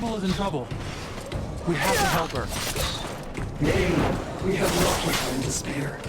rebel is in trouble. We have to help her. Nay, we have not left her in despair.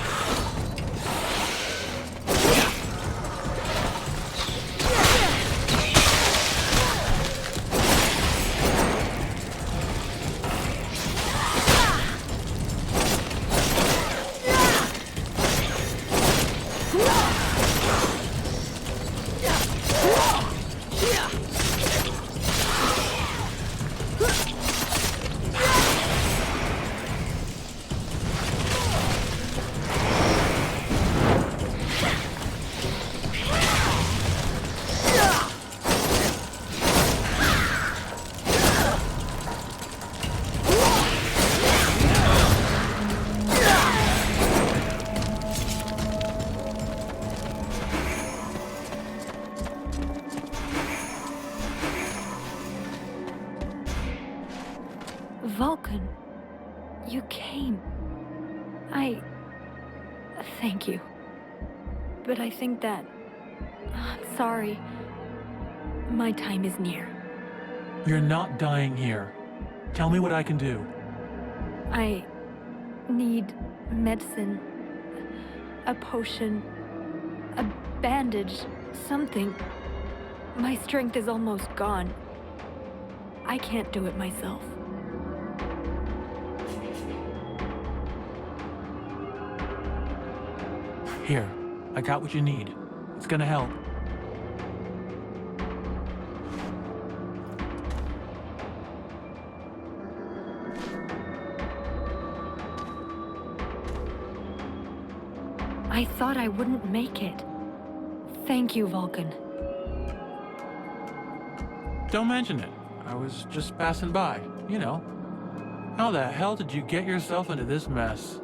Vulcan, you came. Thank you. But I think that... I'm sorry. My time is near. You're not dying here. Tell me what I can do. I need medicine. A potion. A bandage. Something. My strength is almost gone. I can't do it myself. Here, I got what you need. It's gonna help. I thought I wouldn't make it. Thank you, Vulcan. Don't mention it. I was just passing by, you know. How the hell did you get yourself into this mess?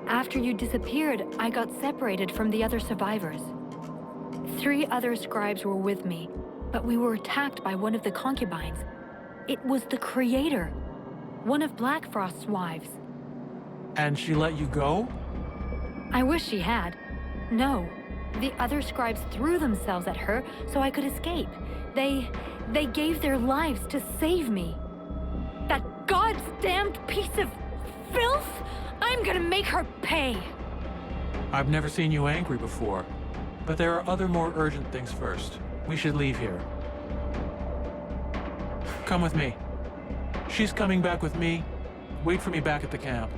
After you disappeared, I got separated from the other survivors. 3 other scribes were with me, but we were attacked by one of the concubines. It was the Creator, one of Blackfrost's wives. And she let you go? I wish she had. No, the other scribes threw themselves at her so I could escape. They gave their lives to save me. That goddamned piece of filth! I'm gonna make her pay! I've never seen you angry before, but there are other more urgent things first. We should leave here. Come with me. She's coming back with me. Wait for me back at the camp.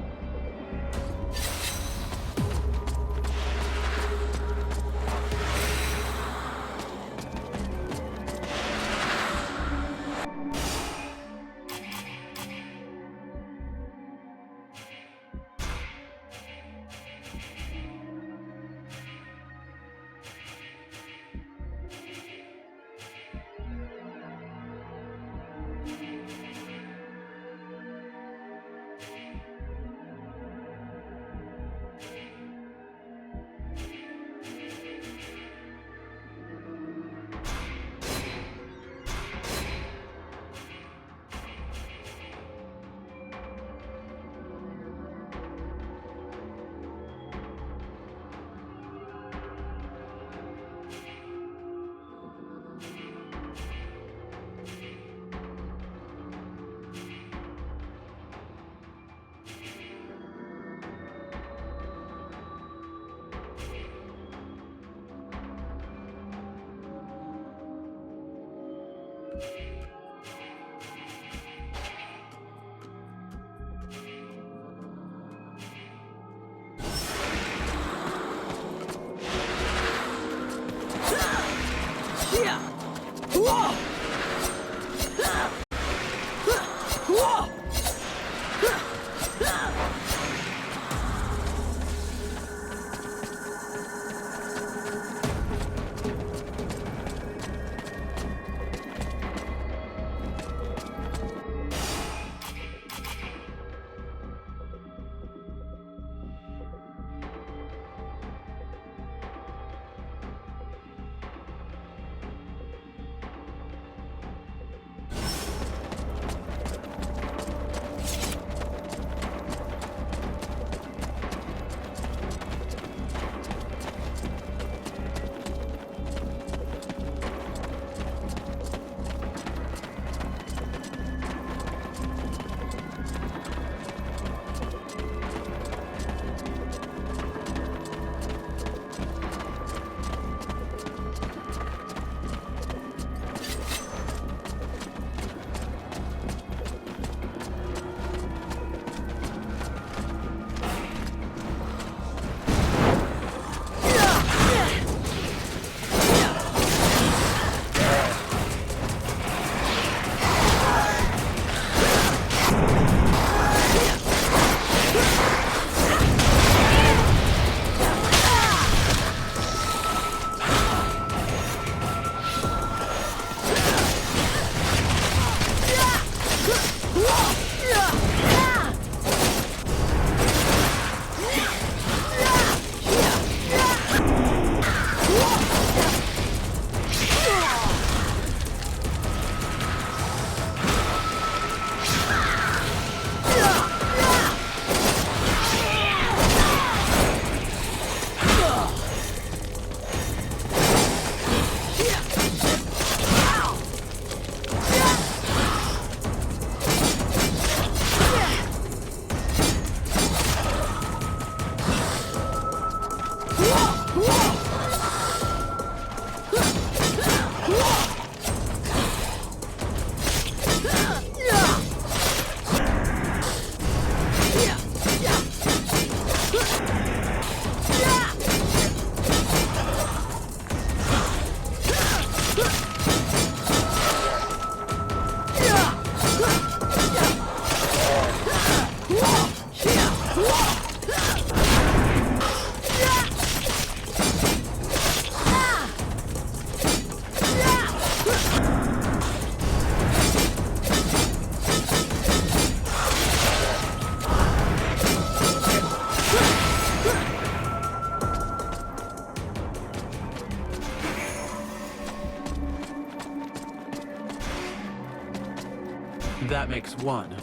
that makes one.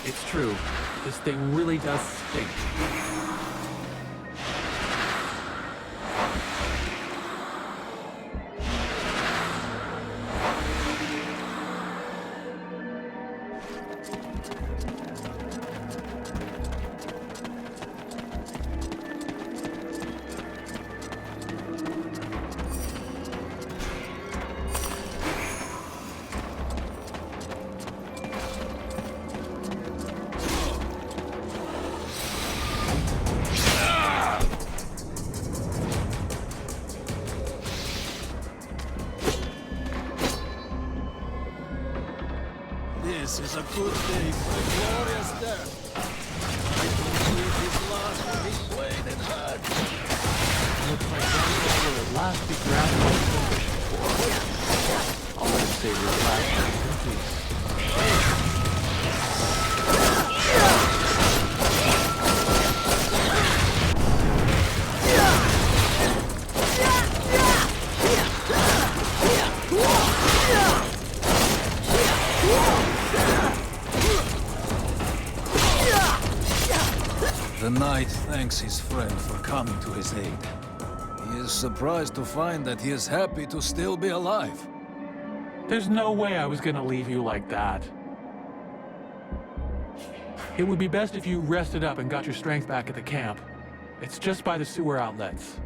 It's true. This thing really does stink. This is a good day for a glorious death. I can see his last when he swayed and hurt. Looks like one will at last be granted what he's been wishing for. I'll let him save his last chance in peace. The knight thanks his friend for coming to his aid. He is surprised to find that he is happy to still be alive. There's no way I was gonna leave you like that. It would be best if you rested up and got your strength back at the camp. It's just by the sewer outlets.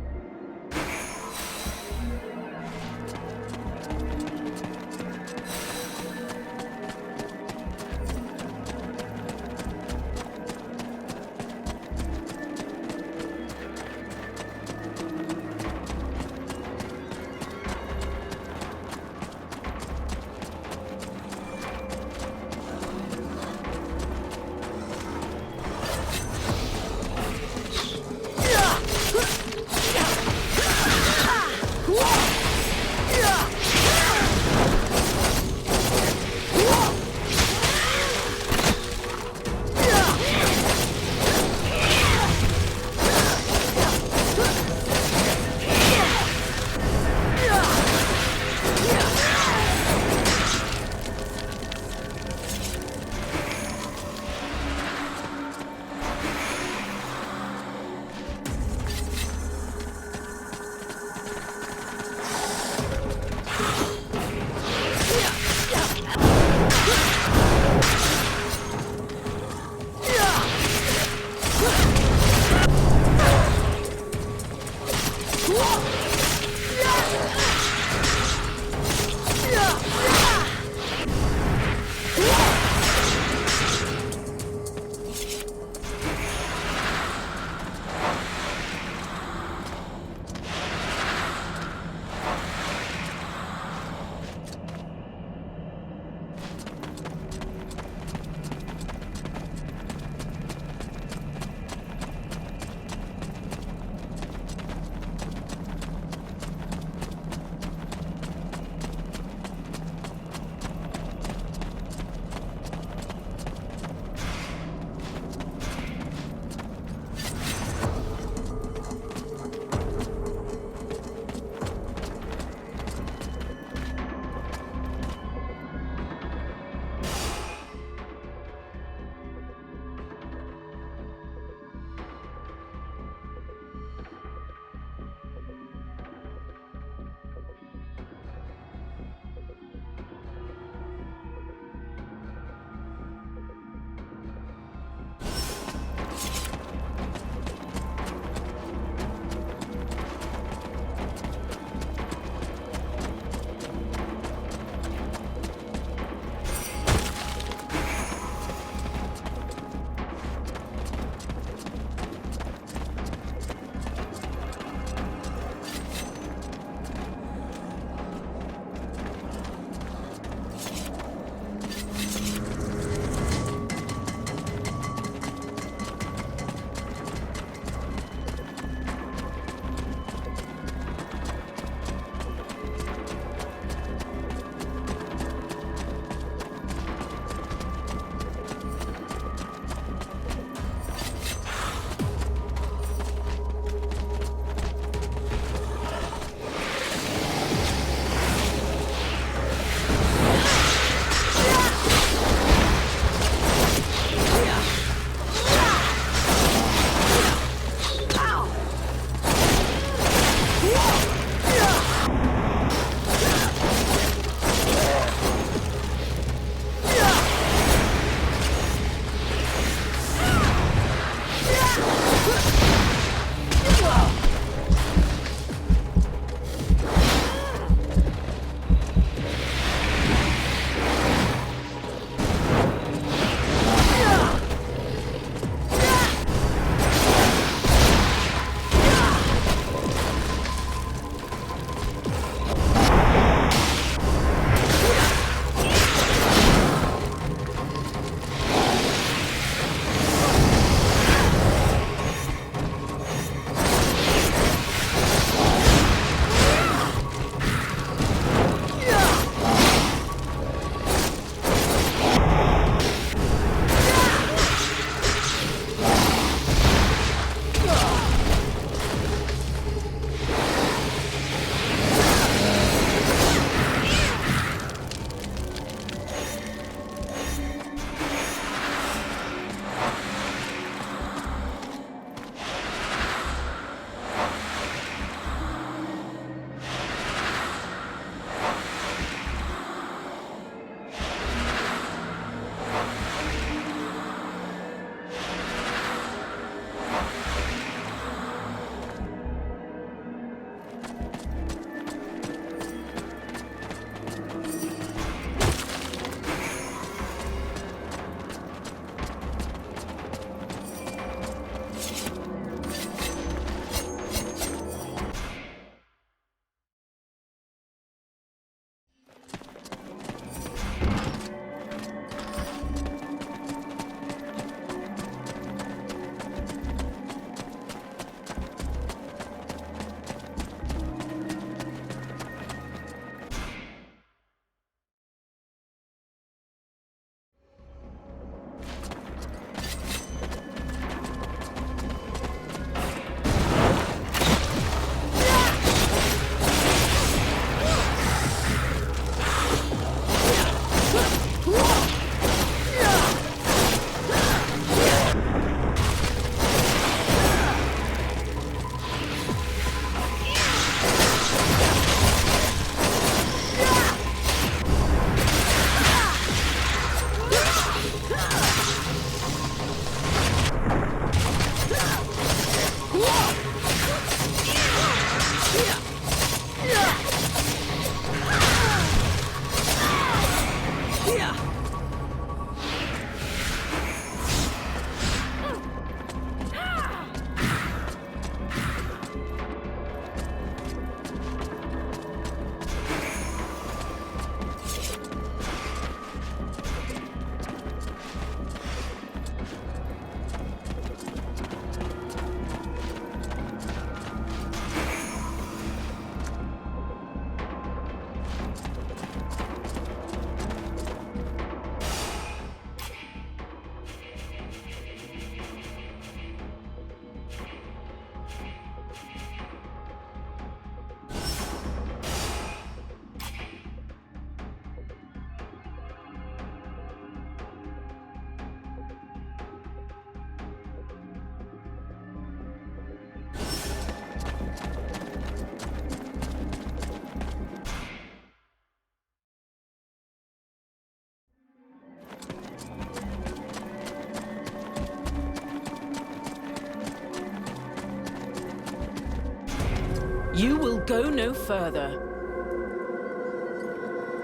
You will go no further.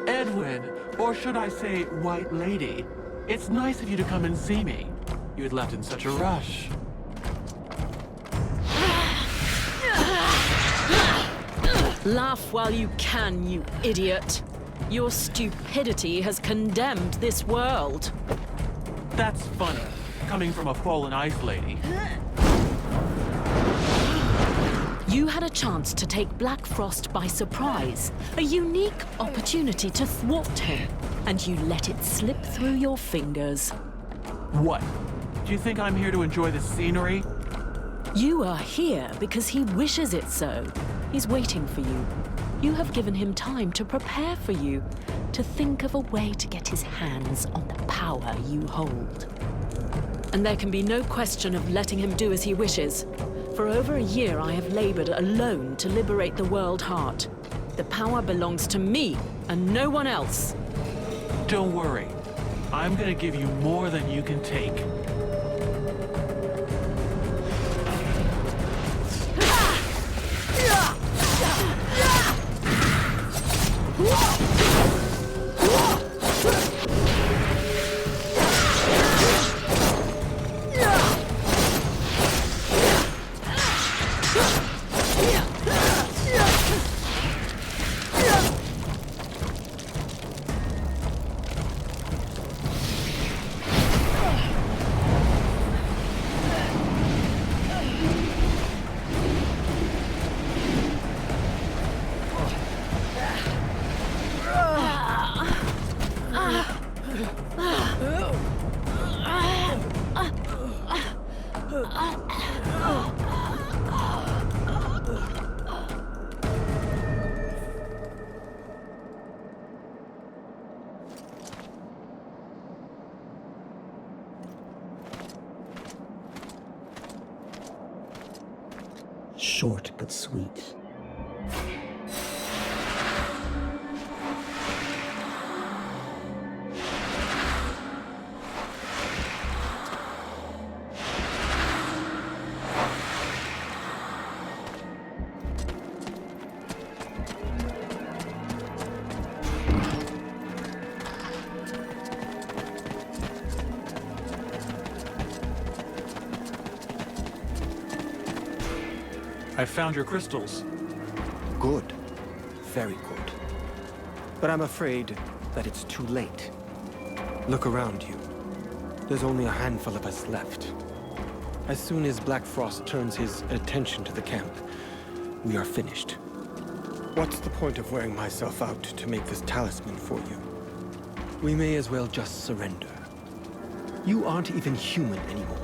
Edwin, or should I say White Lady, it's nice of you to come and see me. You had left in such a rush. Laugh while you can, you idiot. Your stupidity has condemned this world. That's funny, coming from a fallen ice lady. You had a chance to take Black Frost by surprise, a unique opportunity to thwart him, and you let it slip through your fingers. What? Do you think I'm here to enjoy the scenery? You are here because he wishes it so. He's waiting for you. You have given him time to prepare for you, to think of a way to get his hands on the power you hold. And there can be no question of letting him do as he wishes. For over a year, I have labored alone to liberate the World Heart. The power belongs to me and no one else. Don't worry. I'm gonna give you more than you can take. Short but sweet. I found your crystals. Good. Very good. But I'm afraid that it's too late. Look around you. There's only a handful of us left. As soon as Black Frost turns his attention to the camp, we are finished. What's the point of wearing myself out to make this talisman for you? We may as well just surrender. You aren't even human anymore.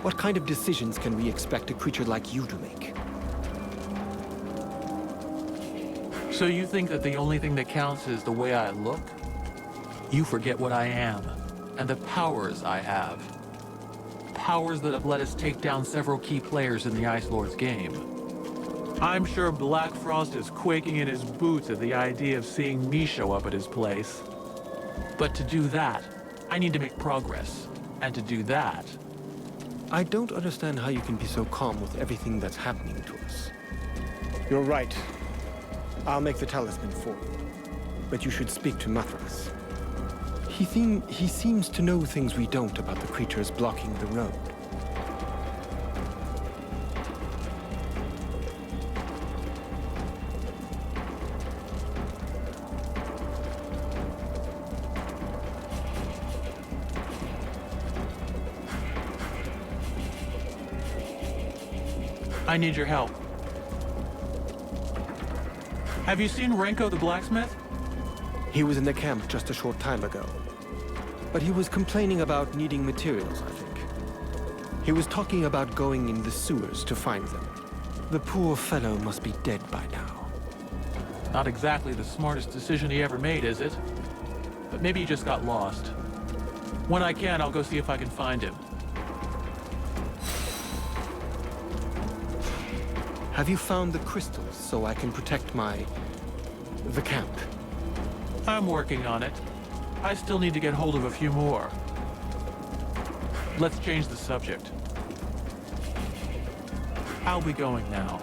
What kind of decisions can we expect a creature like you to make? So you think that the only thing that counts is the way I look? You forget what I am, and the powers I have. Powers that have let us take down several key players in the Ice Lord's game. I'm sure Black Frost is quaking in his boots at the idea of seeing me show up at his place. But to do that, I need to make progress. And to do that... I don't understand how you can be so calm with everything that's happening to us. You're right. I'll make the talisman for you. But you should speak to Mathras. He seems to know things we don't about the creatures blocking the road. I need your help. Have you seen Renko the blacksmith? He was in the camp just a short time ago. But he was complaining about needing materials, I think. He was talking about going in the sewers to find them. The poor fellow must be dead by now. Not exactly the smartest decision he ever made, is it? But maybe he just got lost. When I can, I'll go see if I can find him. Have you found the crystals so I can protect the camp? I'm working on it. I still need to get hold of a few more. Let's change the subject. I'll be going now.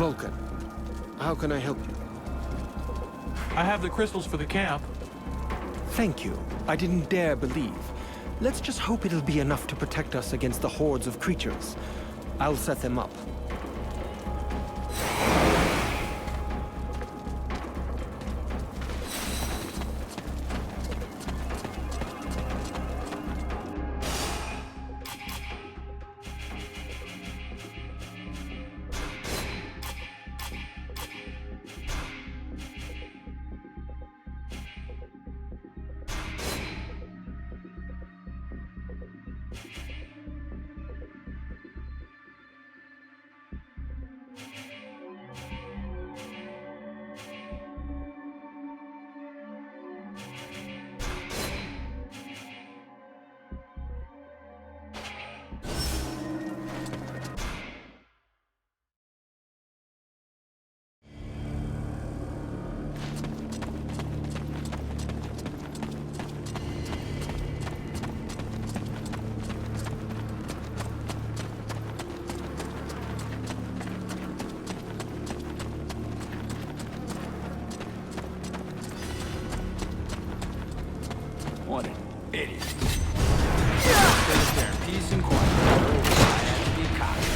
Vulcan, how can I help you? I have the crystals for the camp. Thank you. I didn't dare believe. Let's just hope it'll be enough to protect us against the hordes of creatures. I'll set them up. What an idiot. Sit there in peace and quiet. I had to be cocky.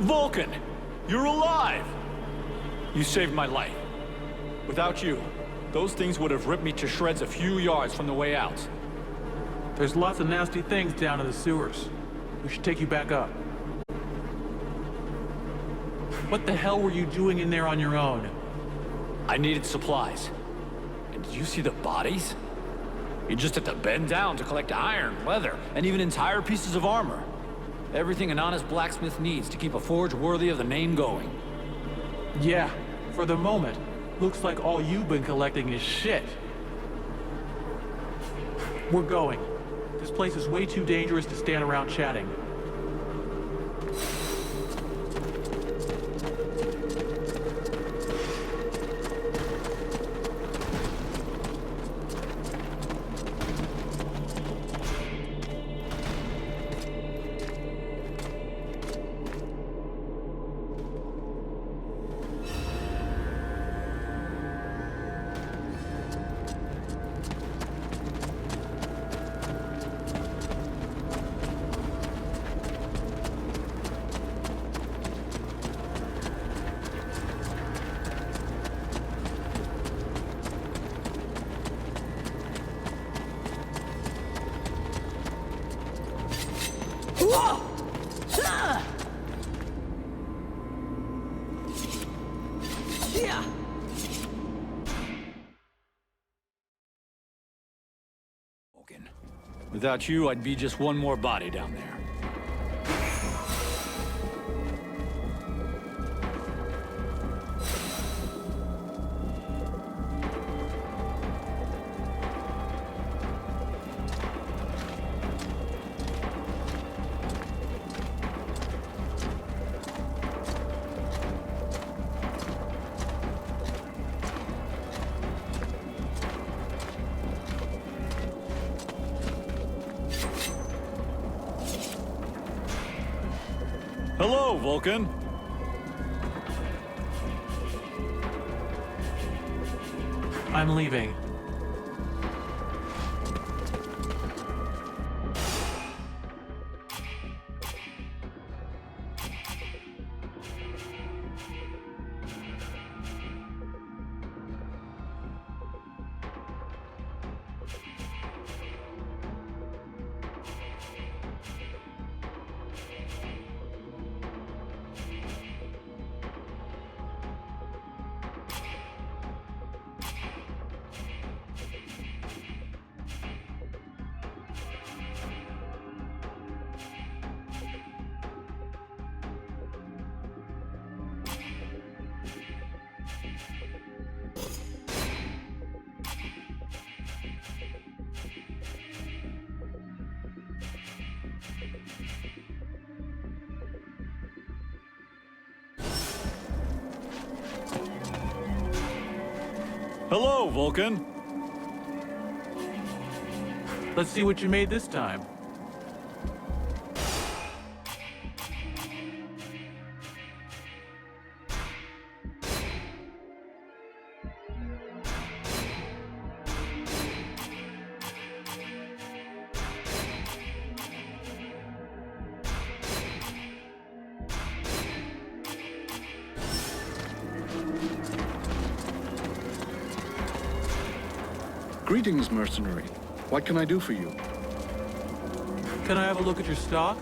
Vulcan! You're alive! You saved my life. Without you, those things would have ripped me to shreds a few yards from the way out. There's lots of nasty things down in the sewers. We should take you back up. What the hell were you doing in there on your own? I needed supplies. And did you see the bodies? You just had to bend down to collect iron, leather, and even entire pieces of armor. Everything an honest blacksmith needs to keep a forge worthy of the name going. Yeah, for the moment, looks like all you've been collecting is shit. We're going. This place is way too dangerous to stand around chatting. Without you, I'd be just one more body down there. Hello, Vulcan. I'm leaving. Hello, Vulcan. Let's see what you made this time. Greetings, mercenary. What can I do for you? Can I have a look at your stock?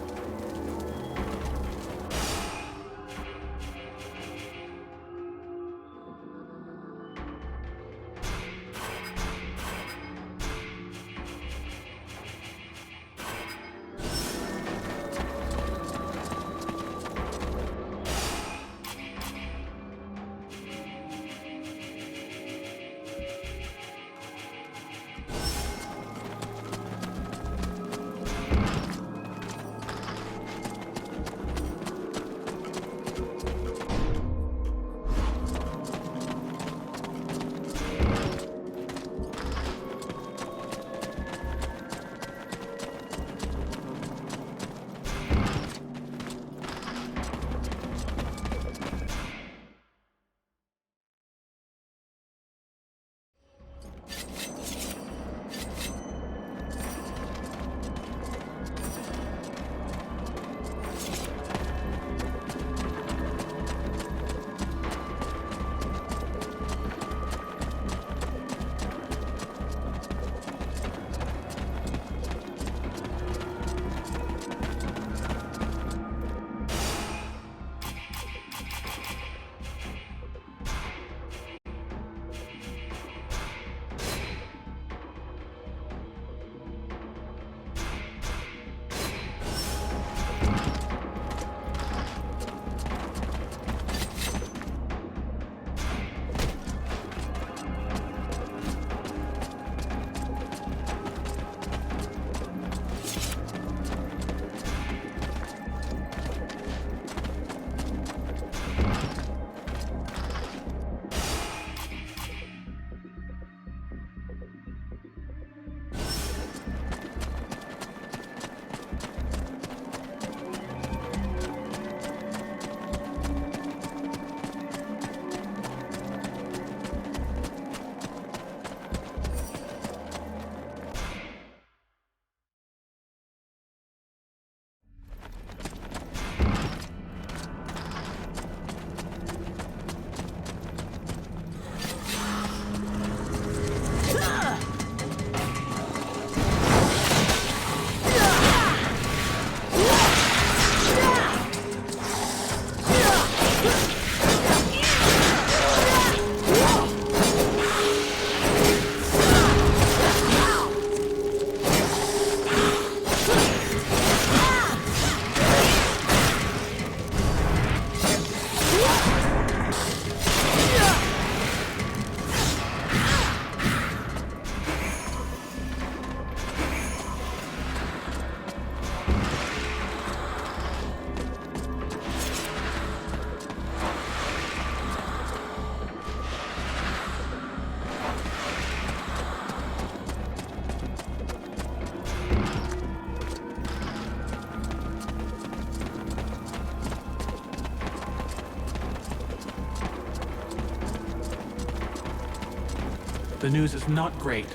The news is not great.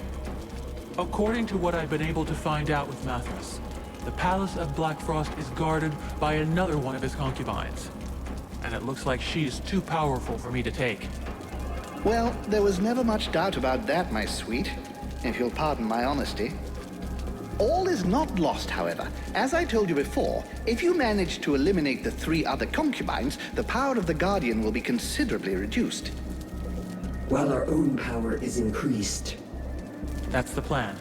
According to what I've been able to find out with Mathras, the Palace of Black Frost is guarded by another one of his concubines. And it looks like she's too powerful for me to take. Well, there was never much doubt about that, my sweet, if you'll pardon my honesty. All is not lost, however. As I told you before, if you manage to eliminate the 3 other concubines, the power of the Guardian will be considerably reduced. While our own power is increased. That's the plan.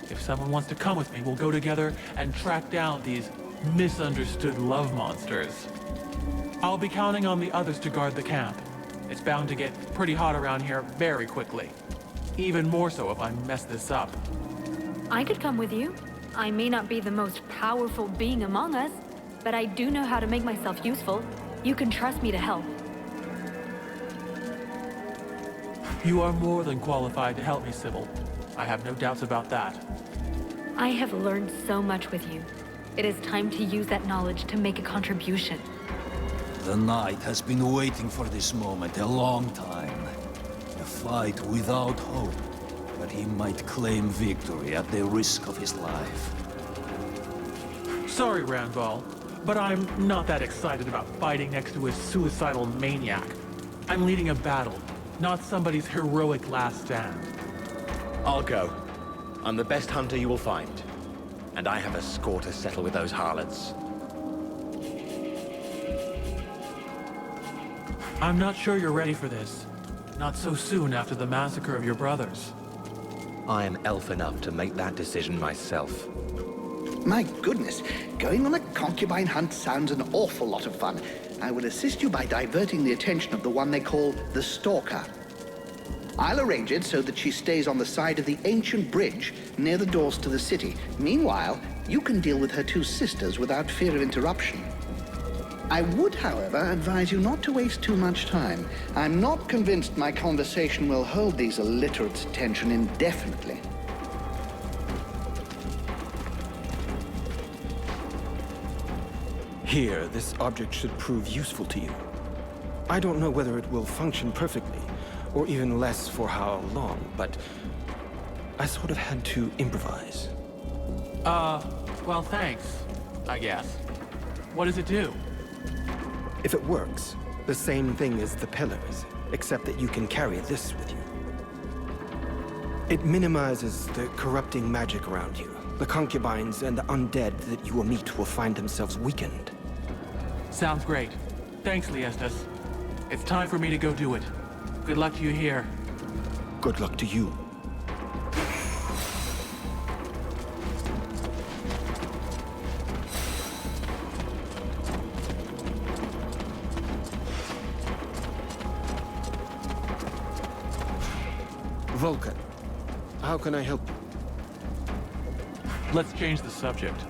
If someone wants to come with me, we'll go together and track down these misunderstood love monsters. I'll be counting on the others to guard the camp. It's bound to get pretty hot around here very quickly. Even more so if I mess this up. I could come with you. I may not be the most powerful being among us, but I do know how to make myself useful. You can trust me to help. You are more than qualified to help me, Sybil. I have no doubts about that. I have learned so much with you. It is time to use that knowledge to make a contribution. The Knight has been waiting for this moment a long time. A fight without hope, but he might claim victory at the risk of his life. Sorry, Randval, but I'm not that excited about fighting next to a suicidal maniac. I'm leading a battle, not somebody's heroic last stand. I'll go. I'm the best hunter you will find. And I have a score to settle with those harlots. I'm not sure you're ready for this. Not so soon after the massacre of your brothers. I am elf enough to make that decision myself. My goodness, going on a concubine hunt sounds an awful lot of fun. I will assist you by diverting the attention of the one they call the Stalker. I'll arrange it so that she stays on the side of the ancient bridge near the doors to the city. Meanwhile, you can deal with her 2 sisters without fear of interruption. I would, however, advise you not to waste too much time. I'm not convinced my conversation will hold these illiterates' attention indefinitely. Here, this object should prove useful to you. I don't know whether it will function perfectly, or even less for how long, but I sort of had to improvise. Well, thanks, I guess. What does it do? If it works, the same thing as the pillars, except that you can carry this with you. It minimizes the corrupting magic around you. The concubines and the undead that you will meet will find themselves weakened. Sounds great. Thanks, Liestas. It's time for me to go do it. Good luck to you here. Good luck to you. Vulcan, how can I help you? Let's change the subject.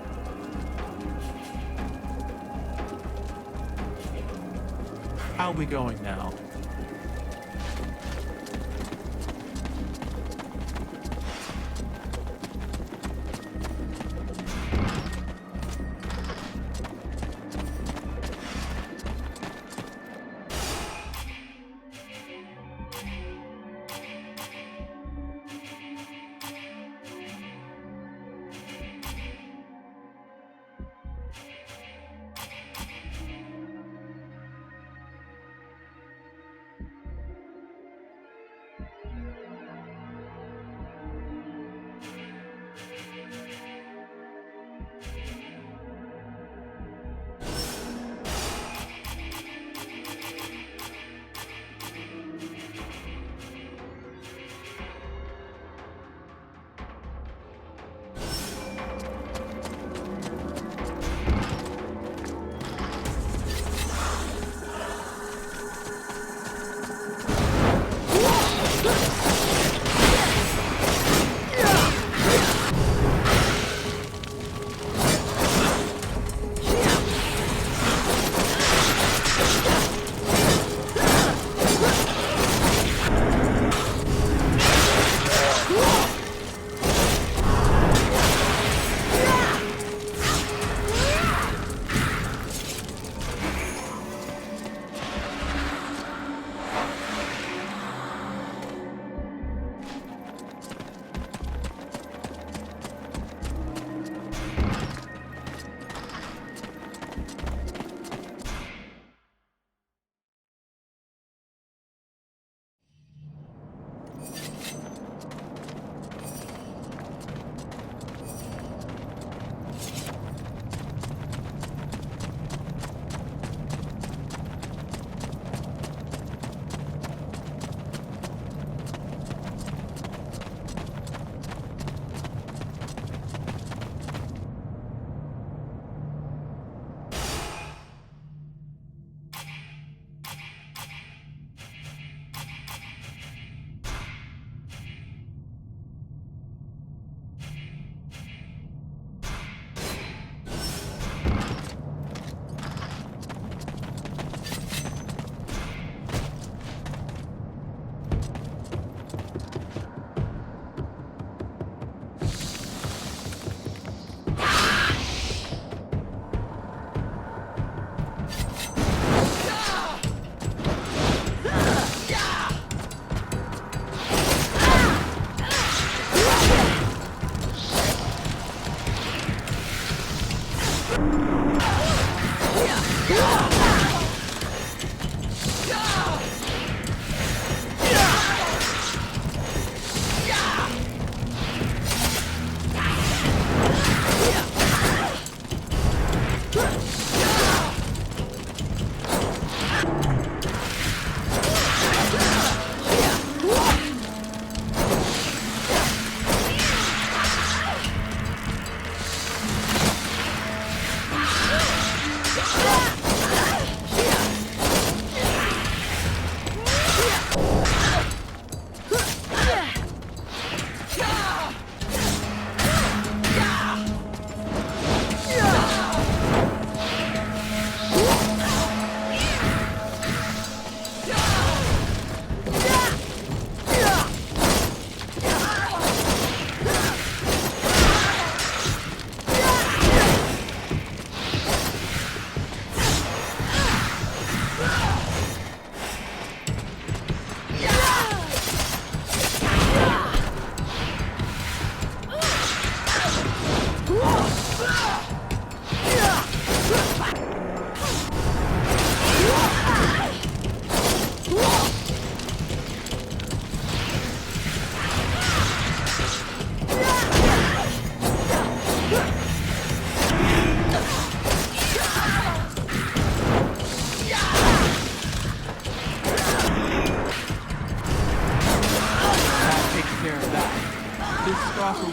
How are we going now?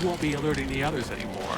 Won't be alerting the others anymore.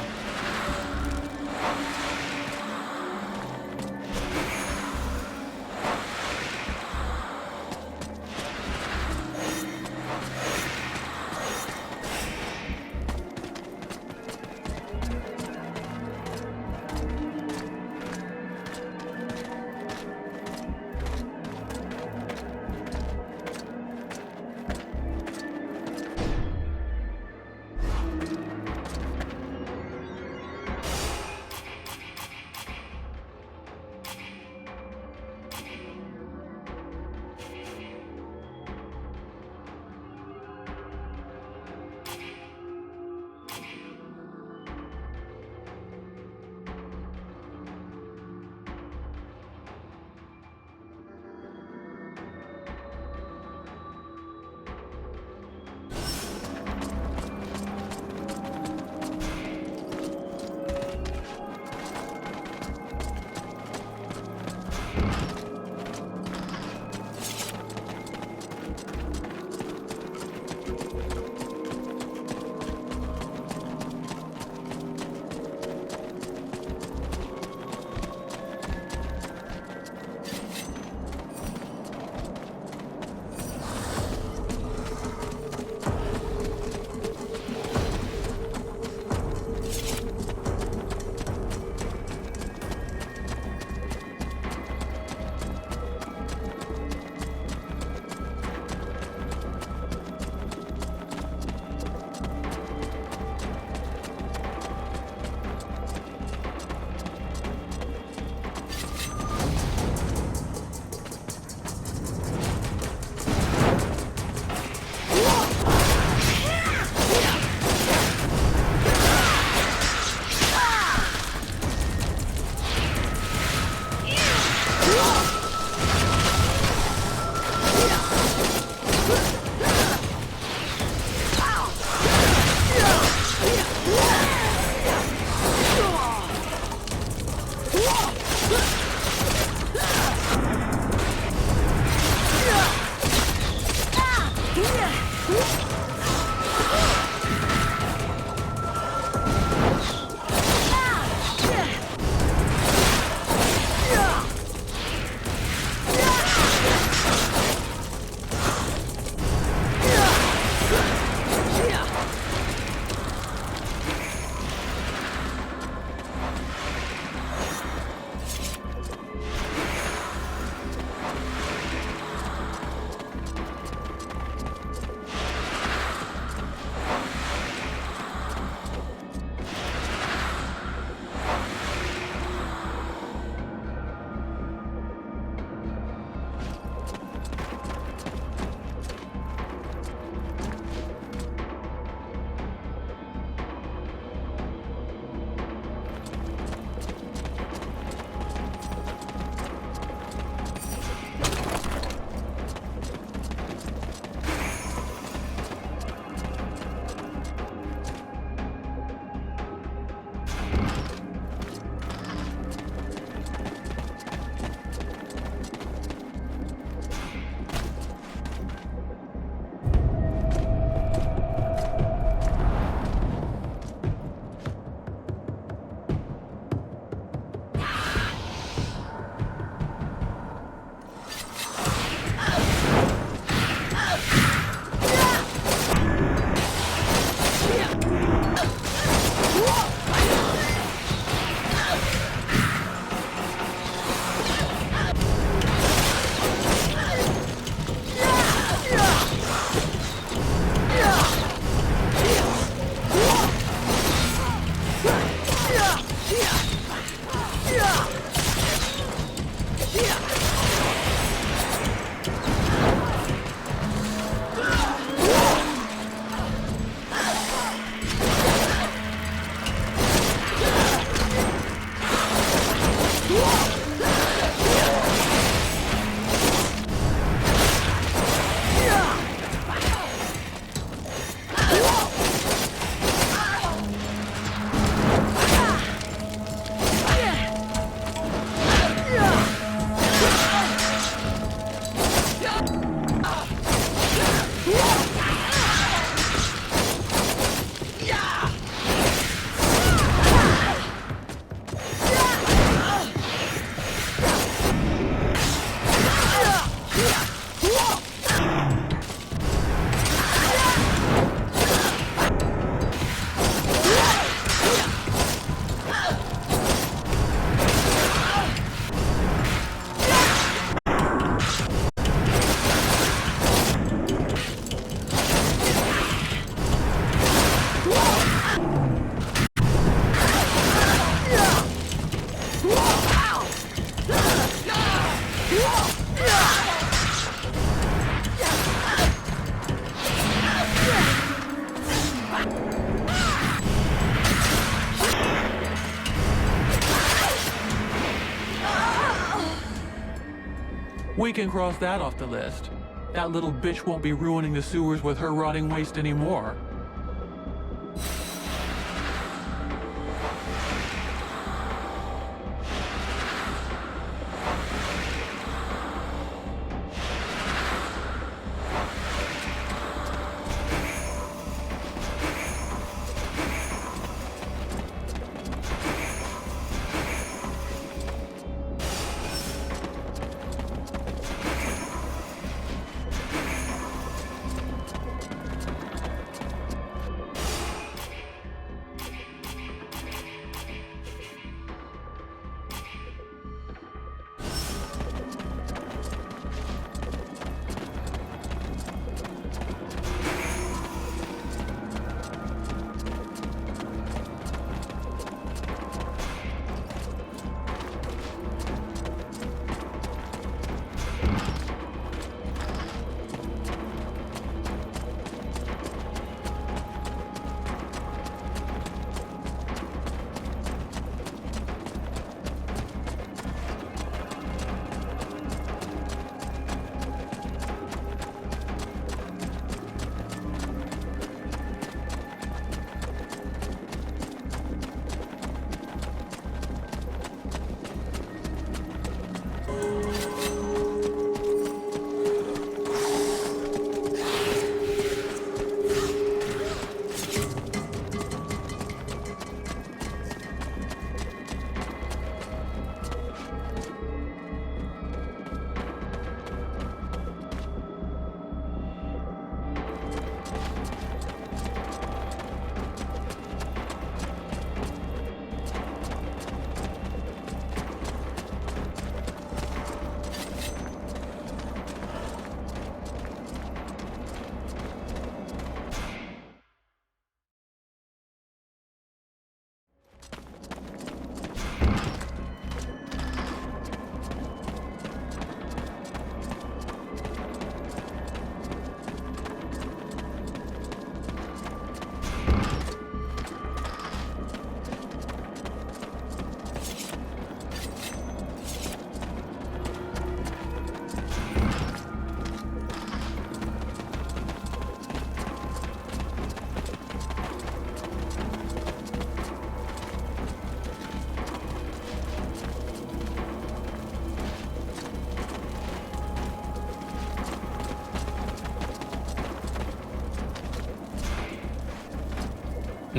We can cross that off the list. That little bitch won't be ruining the sewers with her rotting waste anymore.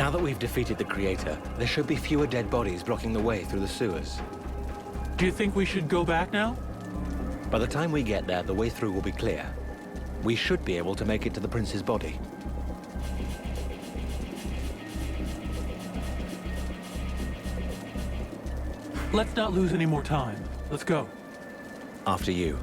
Now that we've defeated the Creator, there should be fewer dead bodies blocking the way through the sewers. Do you think we should go back now? By the time we get there, the way through will be clear. We should be able to make it to the Prince's body. Let's not lose any more time. Let's go. After you.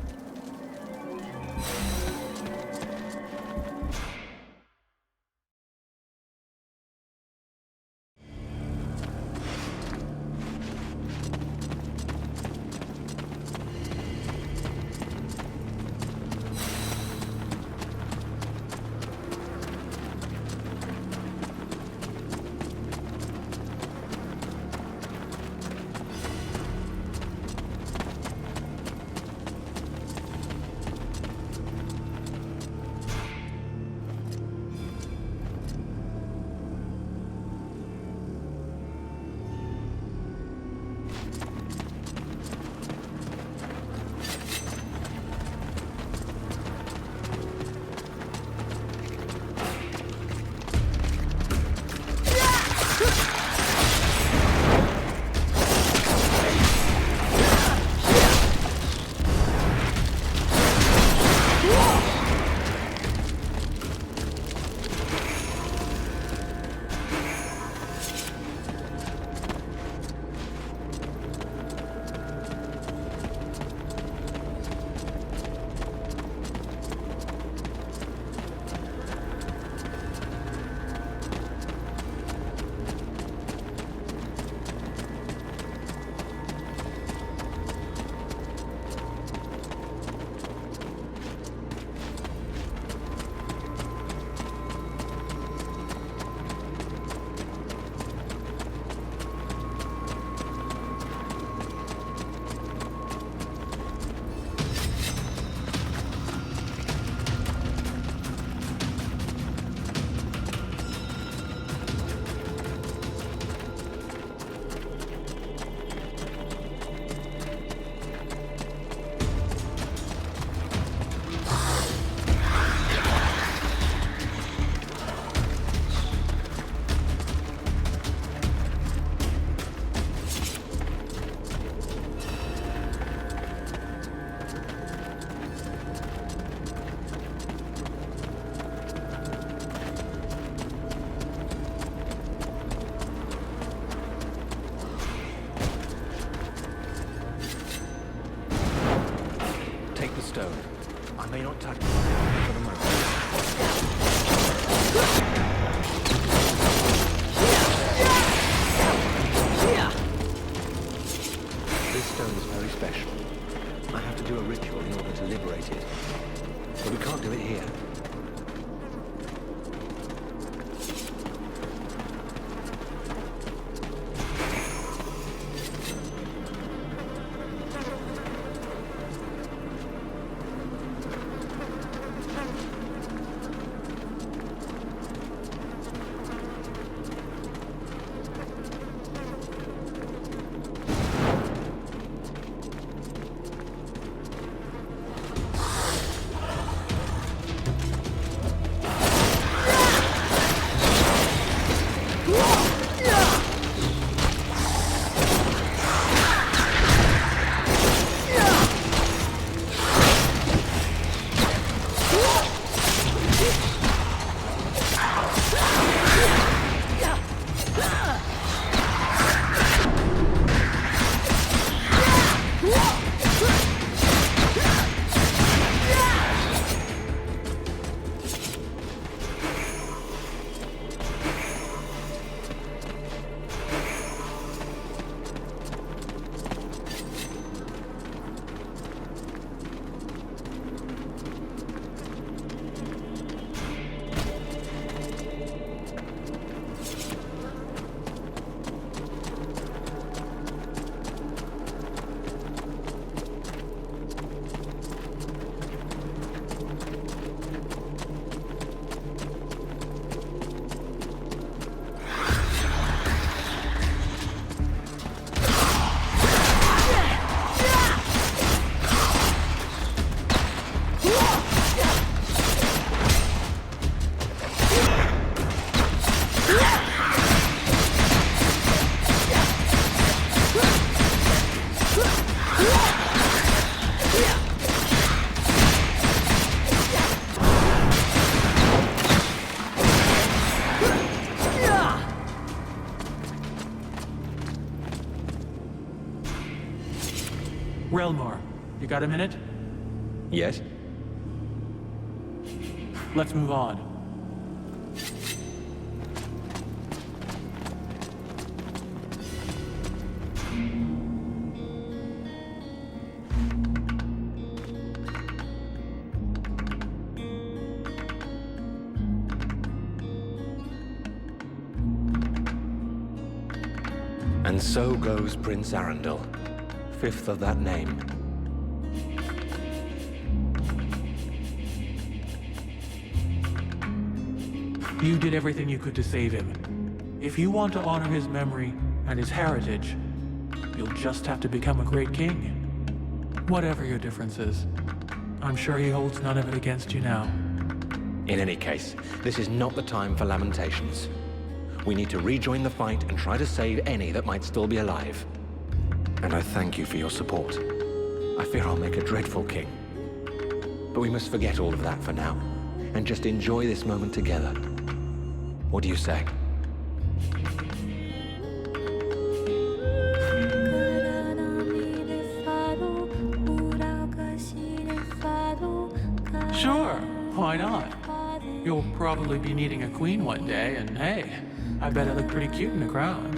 stone. I may not touch it for the moment. This stone is very special. I have to do a ritual in order to liberate it. But we can't do it here. Relmar, you got a minute? Yes? Let's move on. And so goes Prince Arundel, fifth of that name. You did everything you could to save him. If you want to honor his memory and his heritage, you'll just have to become a great king. Whatever your differences, I'm sure he holds none of it against you now. In any case, this is not the time for lamentations. We need to rejoin the fight and try to save any that might still be alive. And I thank you for your support. I fear I'll make a dreadful king. But we must forget all of that for now, and just enjoy this moment together. What do you say? Sure, why not? You'll probably be needing a queen one day, and hey, I bet I look pretty cute in a crown.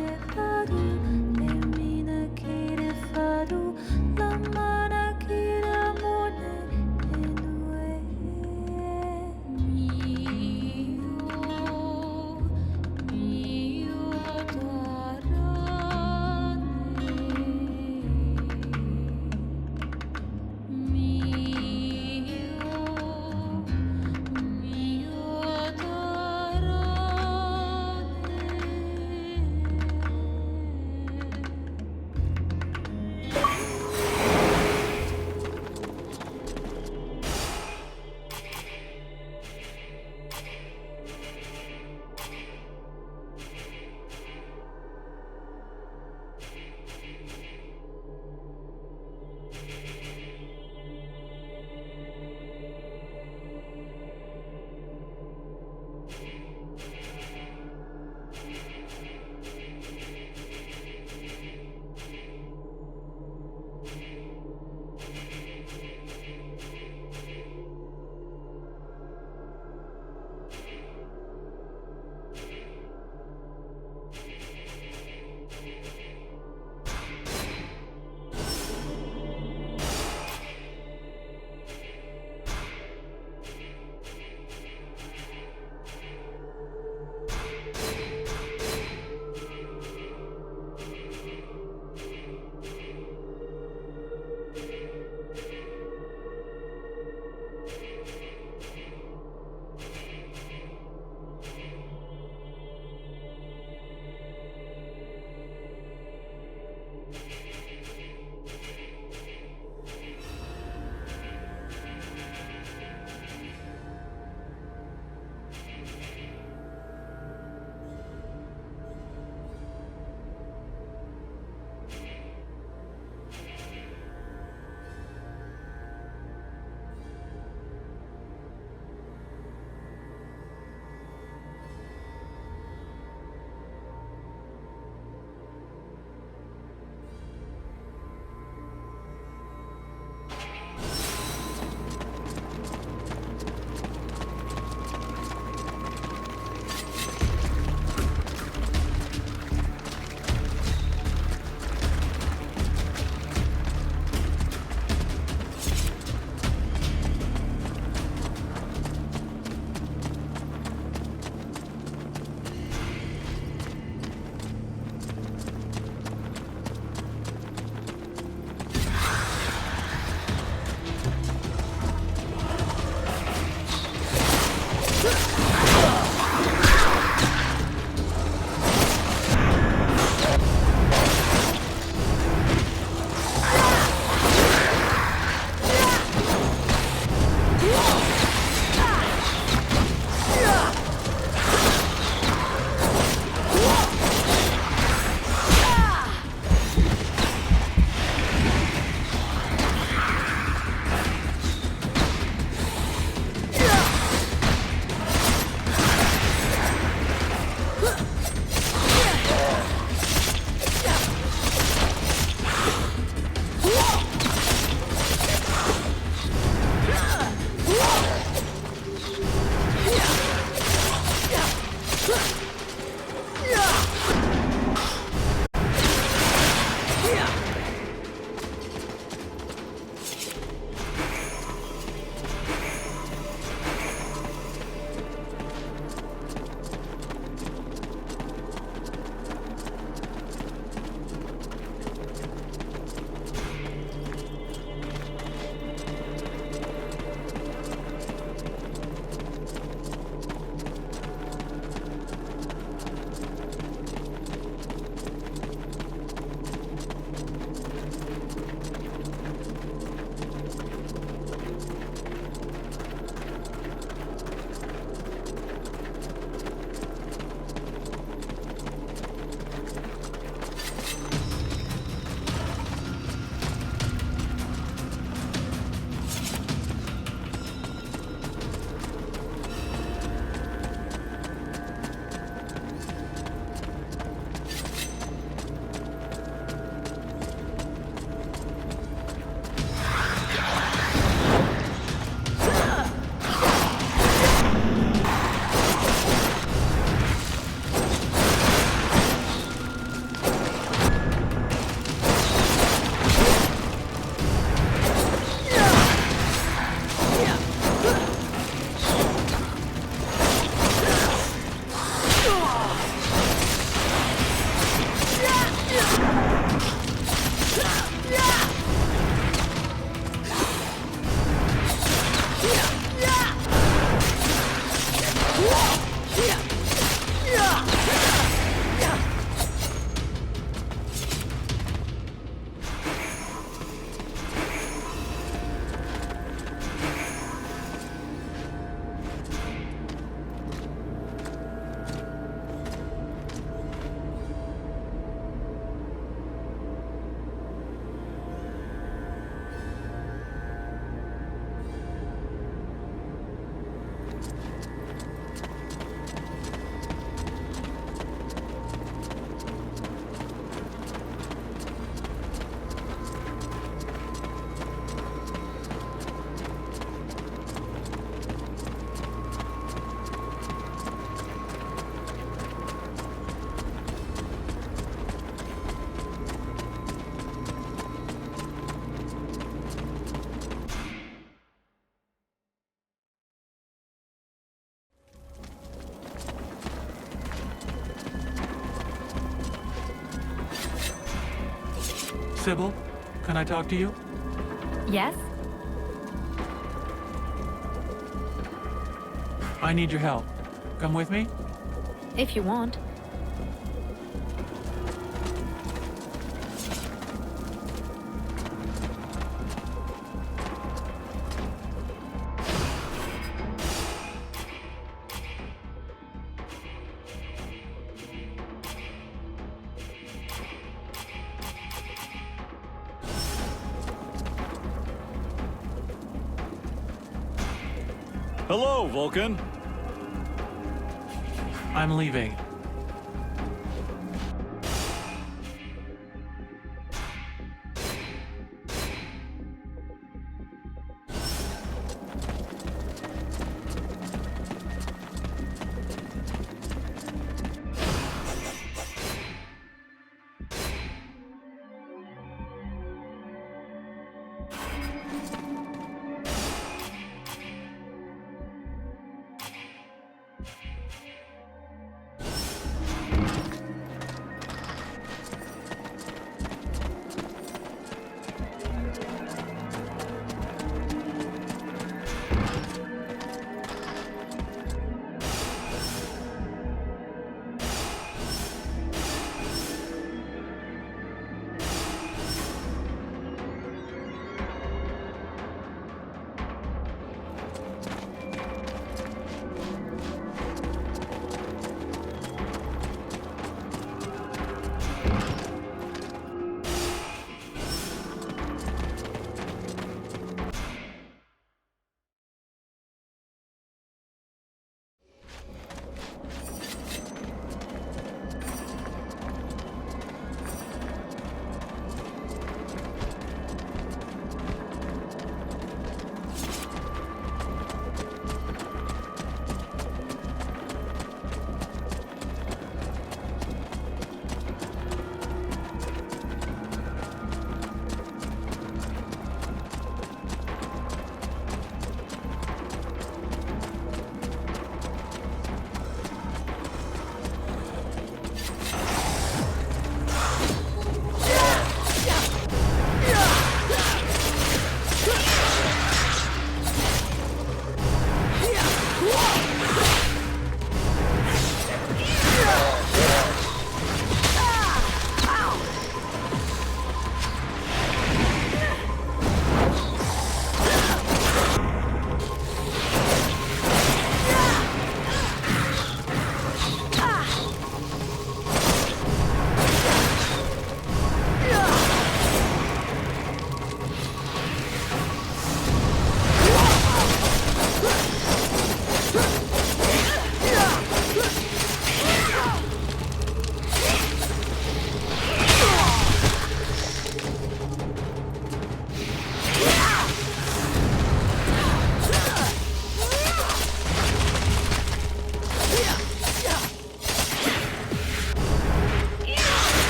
Sybil, can I talk to you? Yes? I need your help. Come with me? If you want. Hello, Vulcan. I'm leaving.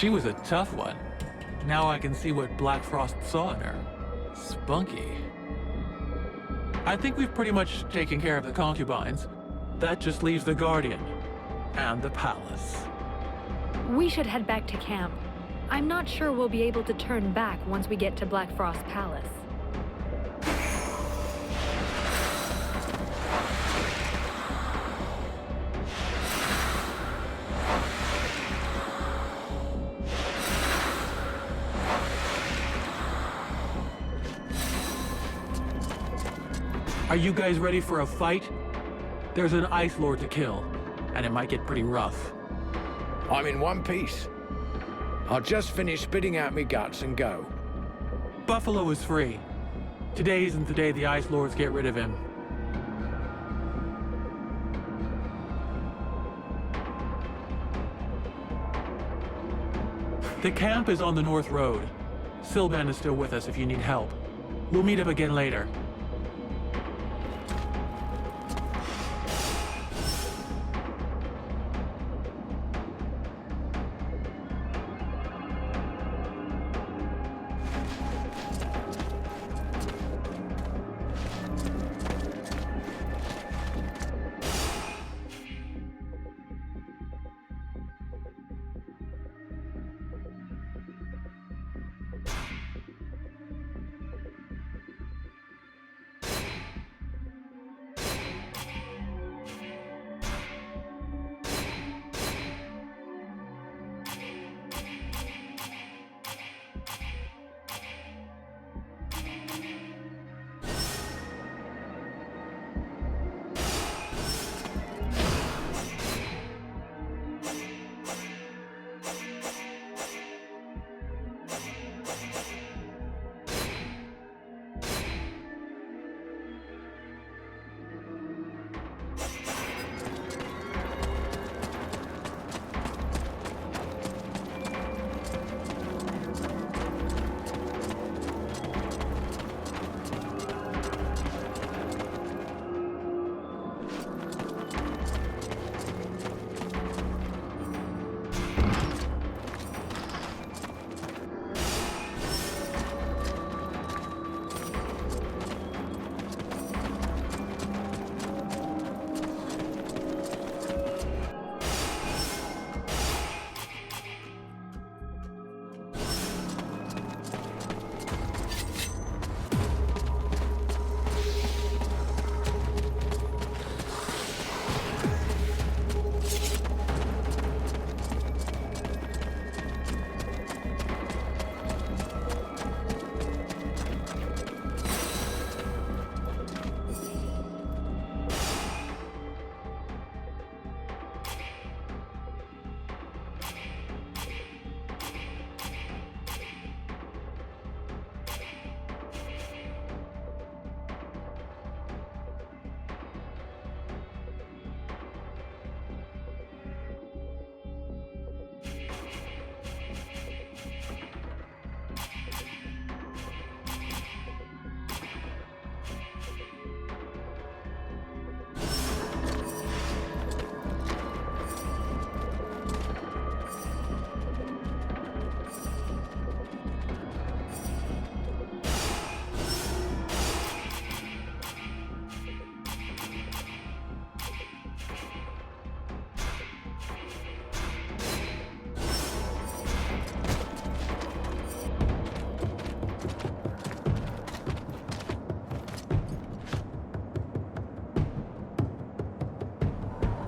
She was a tough one. Now I can see what Black Frost saw in her. Spunky. I think we've pretty much taken care of the concubines. That just leaves the Guardian. And the palace. We should head back to camp. I'm not sure we'll be able to turn back once we get to Black Frost Palace. Are you guys ready for a fight? There's an Ice Lord to kill, and it might get pretty rough. I'm in one piece. I'll just finish spitting out me guts and go. Buffalo is free. Today isn't the day the Ice Lords get rid of him. The camp is on the North Road. Sylvan is still with us if you need help. We'll meet up again later.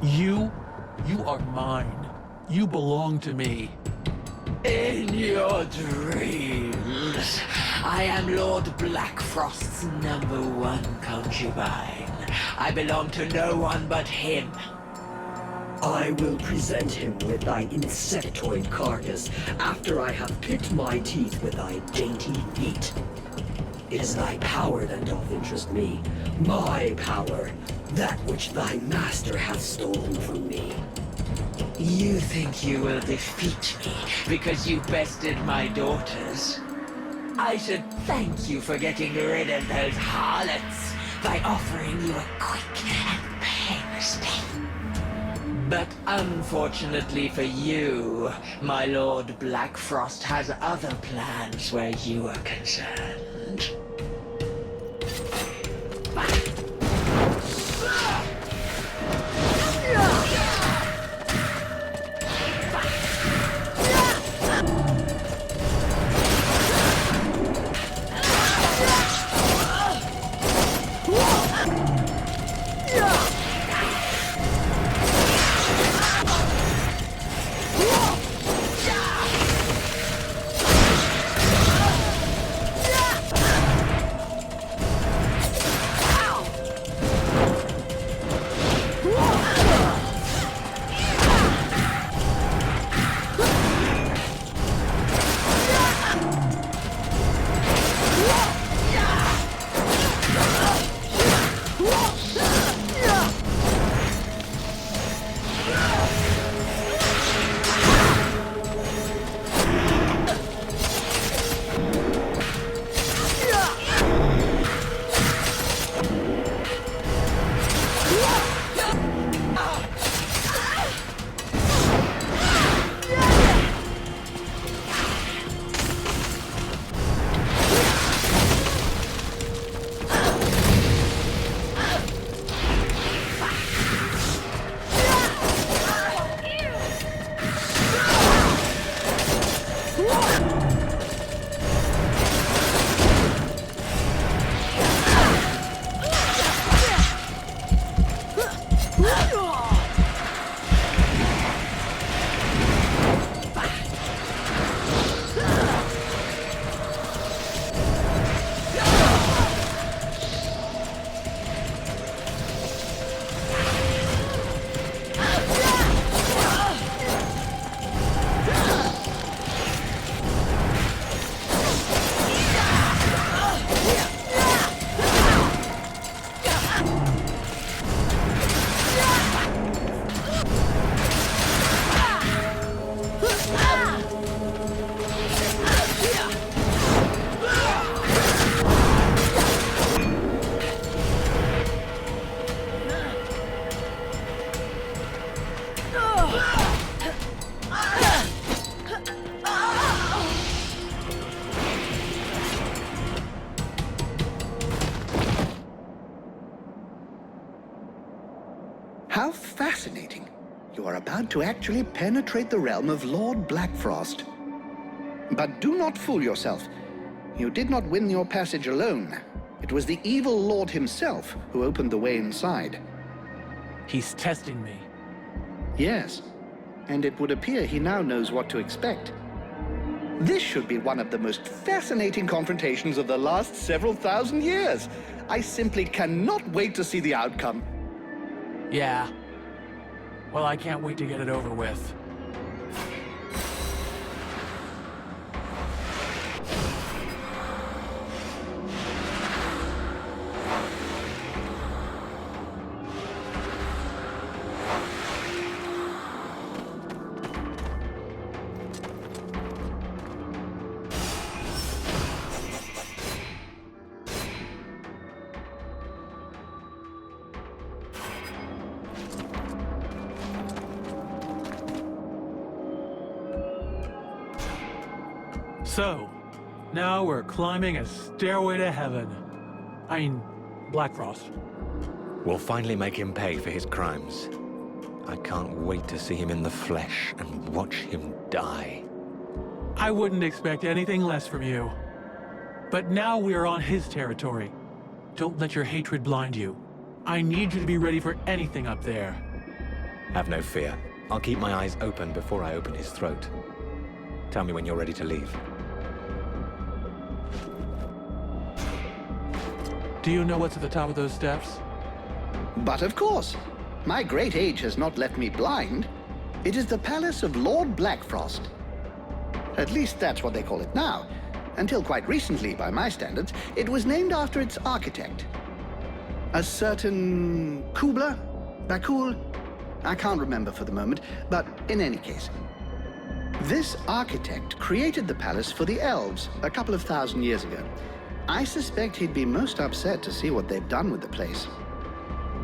You are mine. You belong to me. In your dreams, I am Lord Blackfrost's #1 concubine. I belong to no one but him. I will present him with thy insectoid carcass after I have picked my teeth with thy dainty feet. It is thy power that doth interest me, my power, that which thy master hath stolen from me. You think you will defeat me because you bested my daughters? I should thank you for getting rid of those harlots by offering you a quick and painless death. But unfortunately for you, my Lord Blackfrost has other plans where you are concerned. How fascinating. You are about to actually penetrate the realm of Lord Blackfrost. But do not fool yourself. You did not win your passage alone. It was the evil Lord himself who opened the way inside. He's testing me. Yes, and it would appear he now knows what to expect. This should be one of the most fascinating confrontations of the last several thousand years. I simply cannot wait to see the outcome. Yeah. Well, I can't wait to get it over with. So, now we're climbing a stairway to heaven. I mean, Blackfrost. We'll finally make him pay for his crimes. I can't wait to see him in the flesh and watch him die. I wouldn't expect anything less from you. But now we're on his territory. Don't let your hatred blind you. I need you to be ready for anything up there. Have no fear. I'll keep my eyes open before I open his throat. Tell me when you're ready to leave. Do you know what's at the top of those steps? But of course. My great age has not left me blind. It is the palace of Lord Blackfrost. At least that's what they call it now. Until quite recently, by my standards, it was named after its architect. A certain Kubla? Bakul? I can't remember for the moment, but in any case. This architect created the palace for the elves a couple of thousand years ago. I suspect he'd be most upset to see what they've done with the place.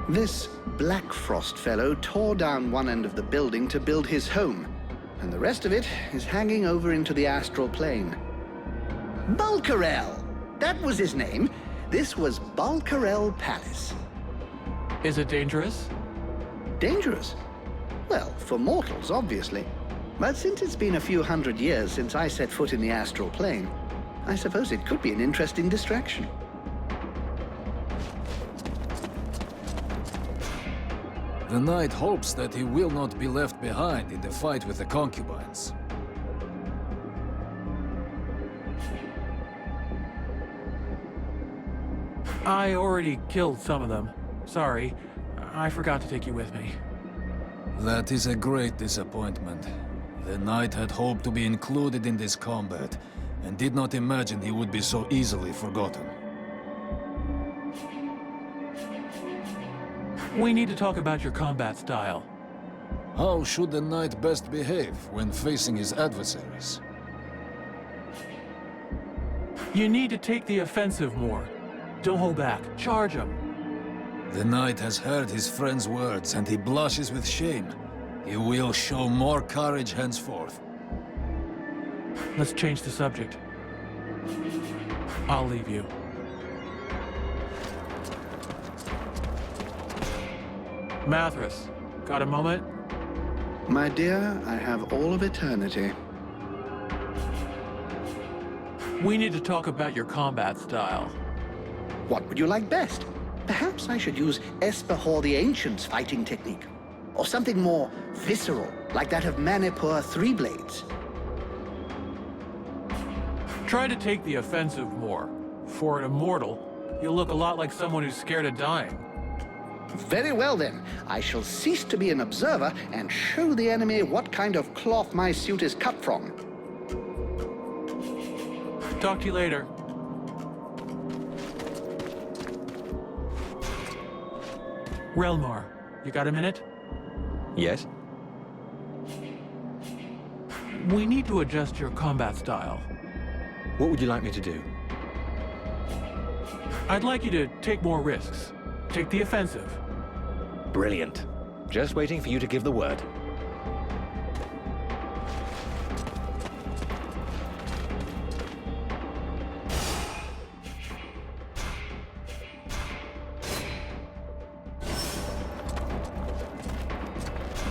This Black Frost fellow tore down one end of the building to build his home, and the rest of it is hanging over into the astral plane. Bulkarel! That was his name. This was Bulkarel Palace. Is it dangerous? Dangerous? Well, for mortals, obviously. But since it's been a few hundred years since I set foot in the astral plane, I suppose it could be an interesting distraction. The knight hopes that he will not be left behind in the fight with the concubines. I already killed some of them. Sorry, I forgot to take you with me. That is a great disappointment. The knight had hoped to be included in this combat, and did not imagine he would be so easily forgotten. We need to talk about your combat style. How should the knight best behave when facing his adversaries? You need to take the offensive more. Don't hold back. Charge him. The knight has heard his friend's words, and he blushes with shame. He will show more courage henceforth. Let's change the subject. I'll leave you. Mathras, got a moment? My dear, I have all of eternity. We need to talk about your combat style. What would you like best? Perhaps I should use Espehor the Ancient's fighting technique. Or something more visceral, like that of Manipur Three Blades. Try to take the offensive more. For an immortal, you'll look a lot like someone who's scared of dying. Very well then. I shall cease to be an observer and show the enemy what kind of cloth my suit is cut from. Talk to you later. Relmar, you got a minute? Yes? We need to adjust your combat style. What would you like me to do? I'd like you to take more risks. Take the offensive. Brilliant. Just waiting for you to give the word.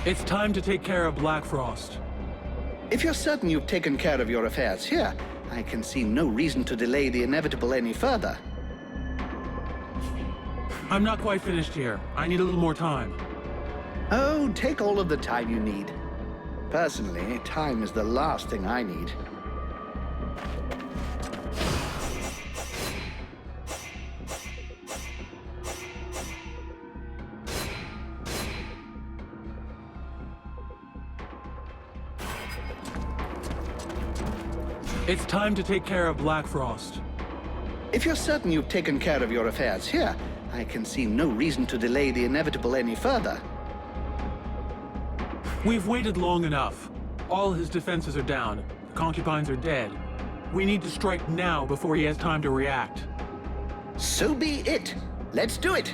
It's time to take care of Black Frost. If you're certain you've taken care of your affairs here, I can see no reason to delay the inevitable any further. I'm not quite finished here. I need a little more time. Oh, take all of the time you need. Personally, time is the last thing I need. It's time to take care of Black Frost. If you're certain you've taken care of your affairs here, I can see no reason to delay the inevitable any further. We've waited long enough. All his defenses are down. The concubines are dead. We need to strike now before he has time to react. So be it. Let's do it.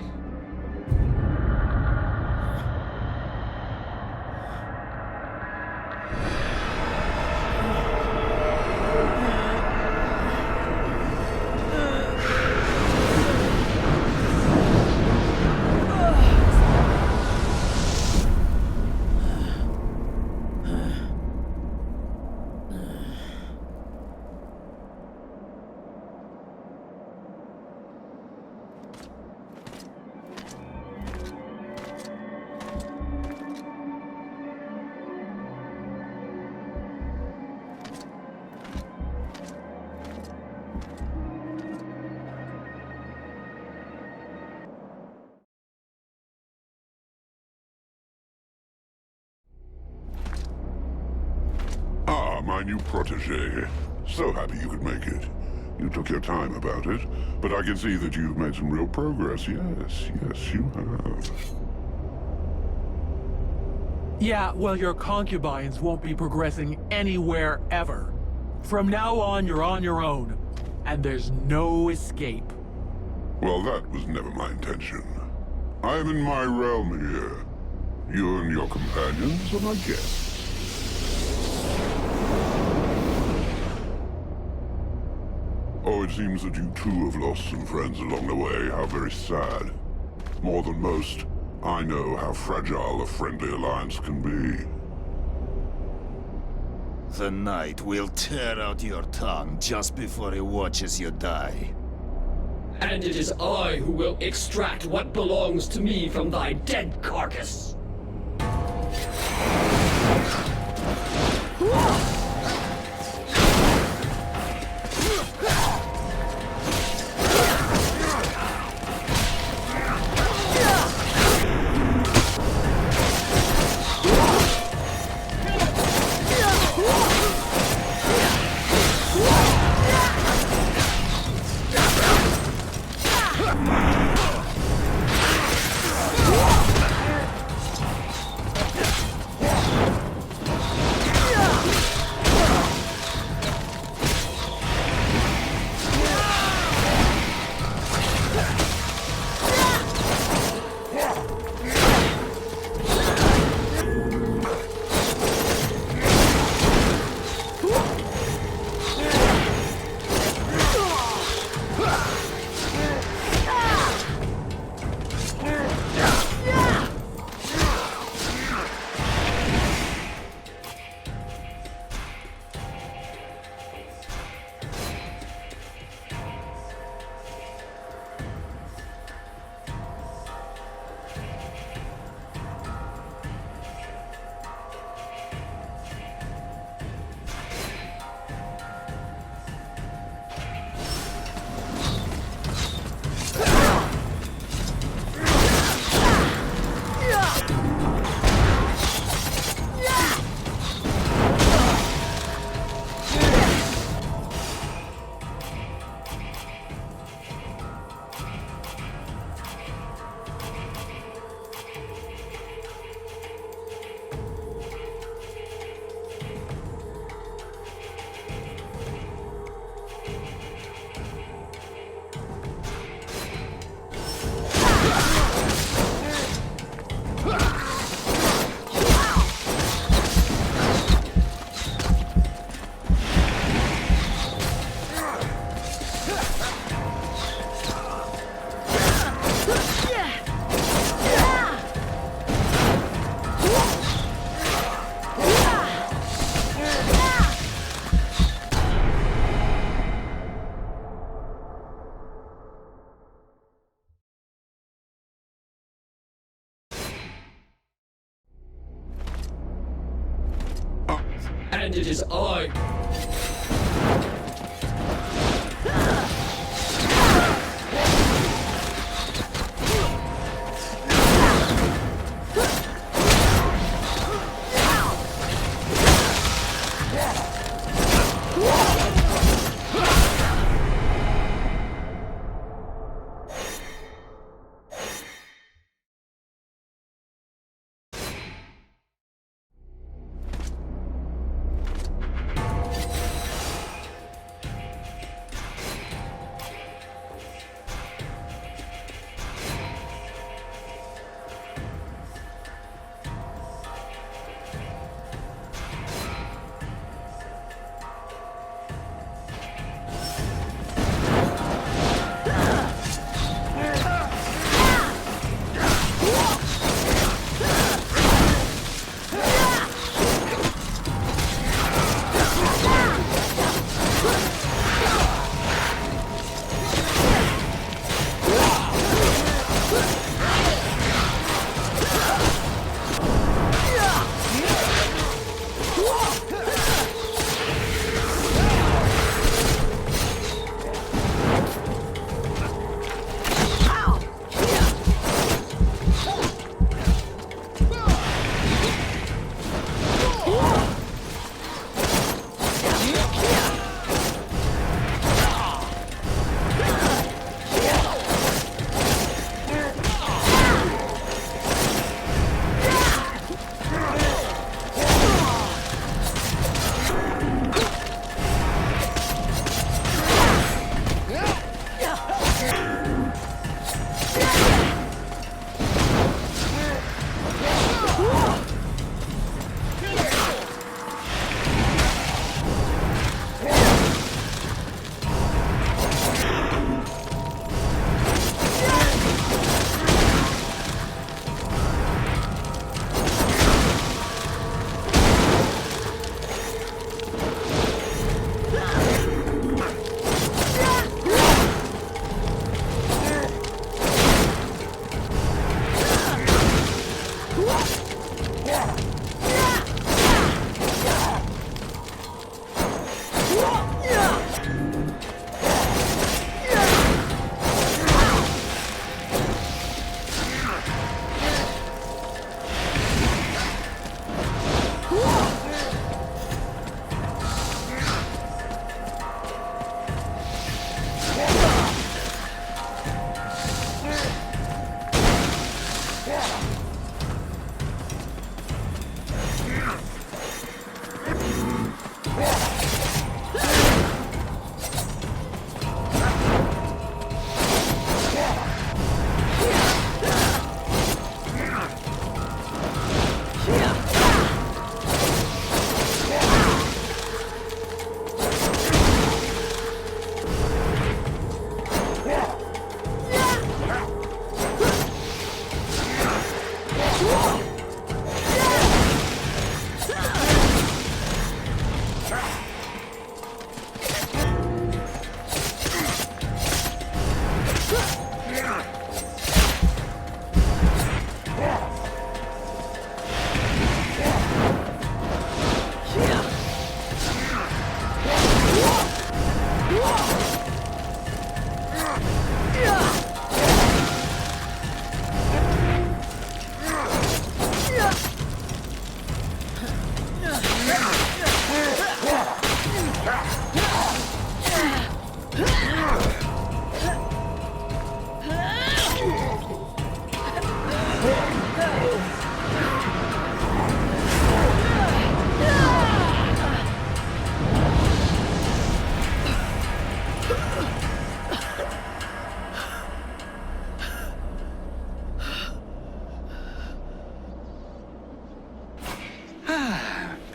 Ah, my new protege. So happy you could make it. You took your time about it, but I can see that you've made some real progress. Yes, yes, you have. Yeah, well, your concubines won't be progressing anywhere ever. From now on, you're on your own, and there's no escape. Well, that was never my intention. I'm in my realm here. You and your companions are my guests. Oh, it seems that you too have lost some friends along the way. How very sad. More than most, I know how fragile a friendly alliance can be. The Knight will tear out your tongue just before he watches you die. And it is I who will extract what belongs to me from thy dead carcass. And it is I.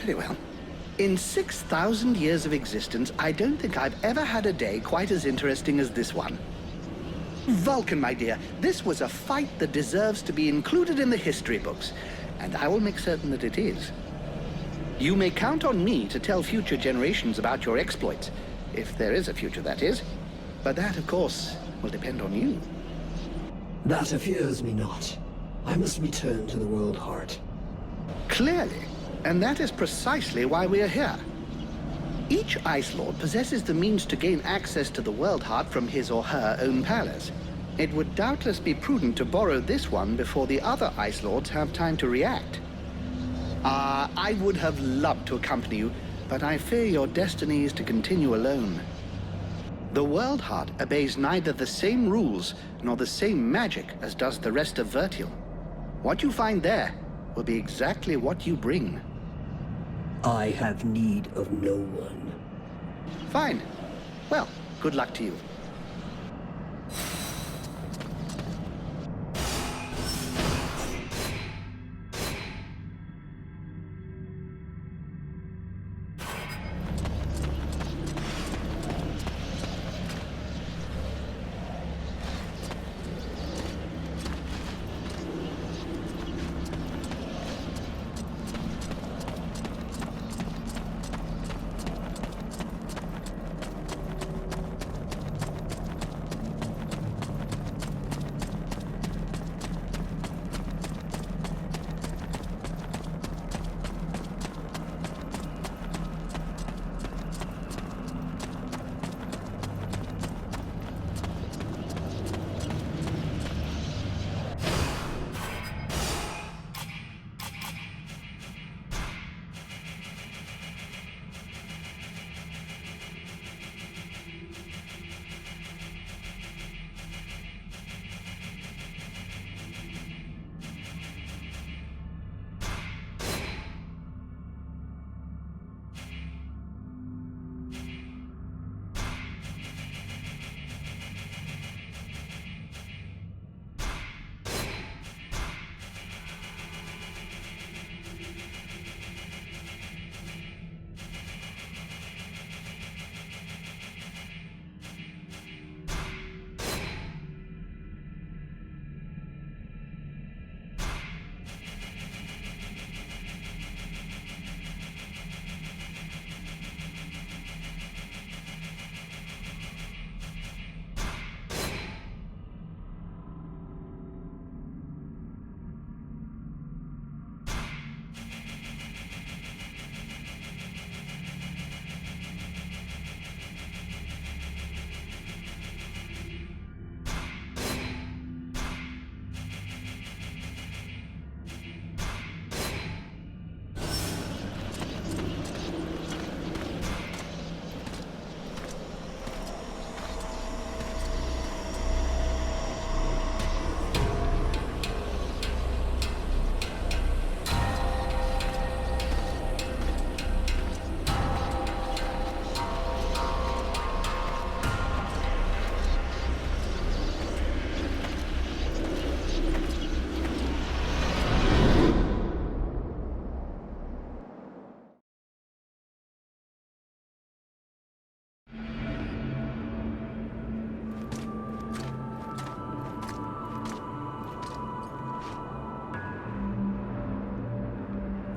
Very well. In 6,000 years of existence, I don't think I've ever had a day quite as interesting as this one. Vulcan, my dear, this was a fight that deserves to be included in the history books, and I will make certain that it is. You may count on me to tell future generations about your exploits, if there is a future, that is. But that, of course, will depend on you. That fears me not. I must return to the World Heart. Clearly, and that is precisely why we are here. Each Ice Lord possesses the means to gain access to the World Heart from his or her own palace. It would doubtless be prudent to borrow this one before the other Ice Lords have time to react. I would have loved to accompany you, but I fear your destiny is to continue alone. The World Heart obeys neither the same rules nor the same magic as does the rest of Vertial. What you find there will be exactly what you bring. I have need of no one. Fine. Well, good luck to you.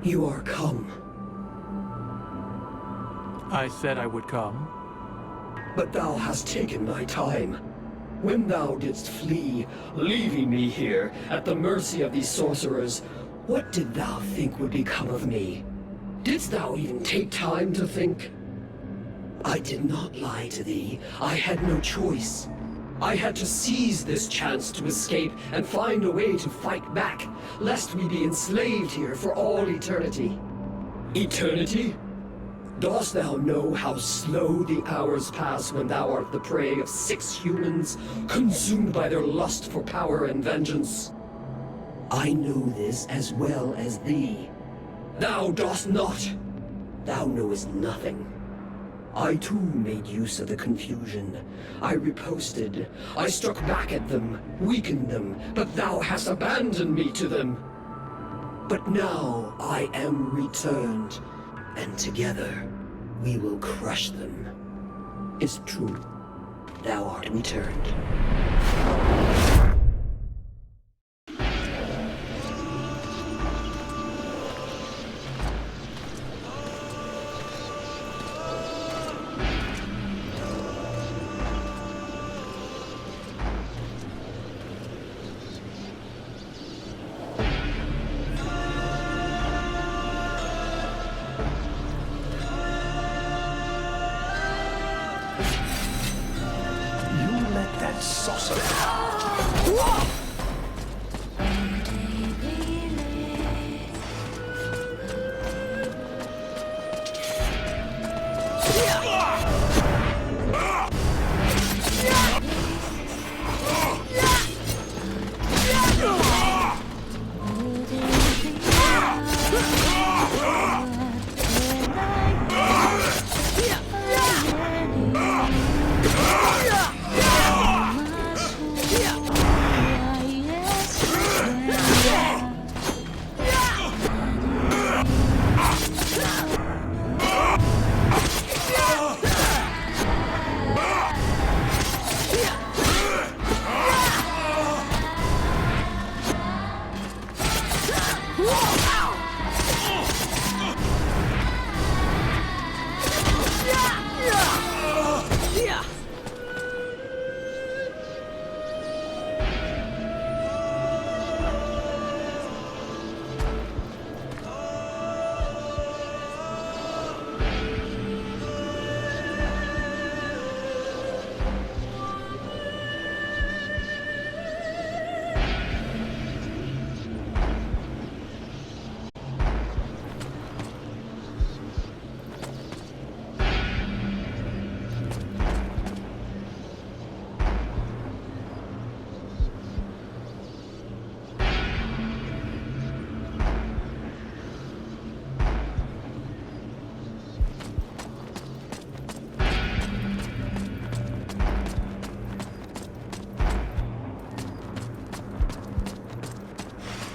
You are come. I said I would come. But thou hast taken thy time. When thou didst flee, leaving me here, at the mercy of these sorcerers, what did thou think would become of me? Didst thou even take time to think? I did not lie to thee. I had no choice. I had to seize this chance to escape and find a way to fight back, lest we be enslaved here for all eternity. Eternity? Dost thou know how slow the hours pass when thou art the prey of 6 humans, consumed by their lust for power and vengeance? I know this as well as thee. Thou dost not. Thou knowest nothing. I too made use of the confusion. I riposted. I struck back at them, weakened them, but thou hast abandoned me to them. But now I am returned. and together we will crush them. Is true. Thou art returned.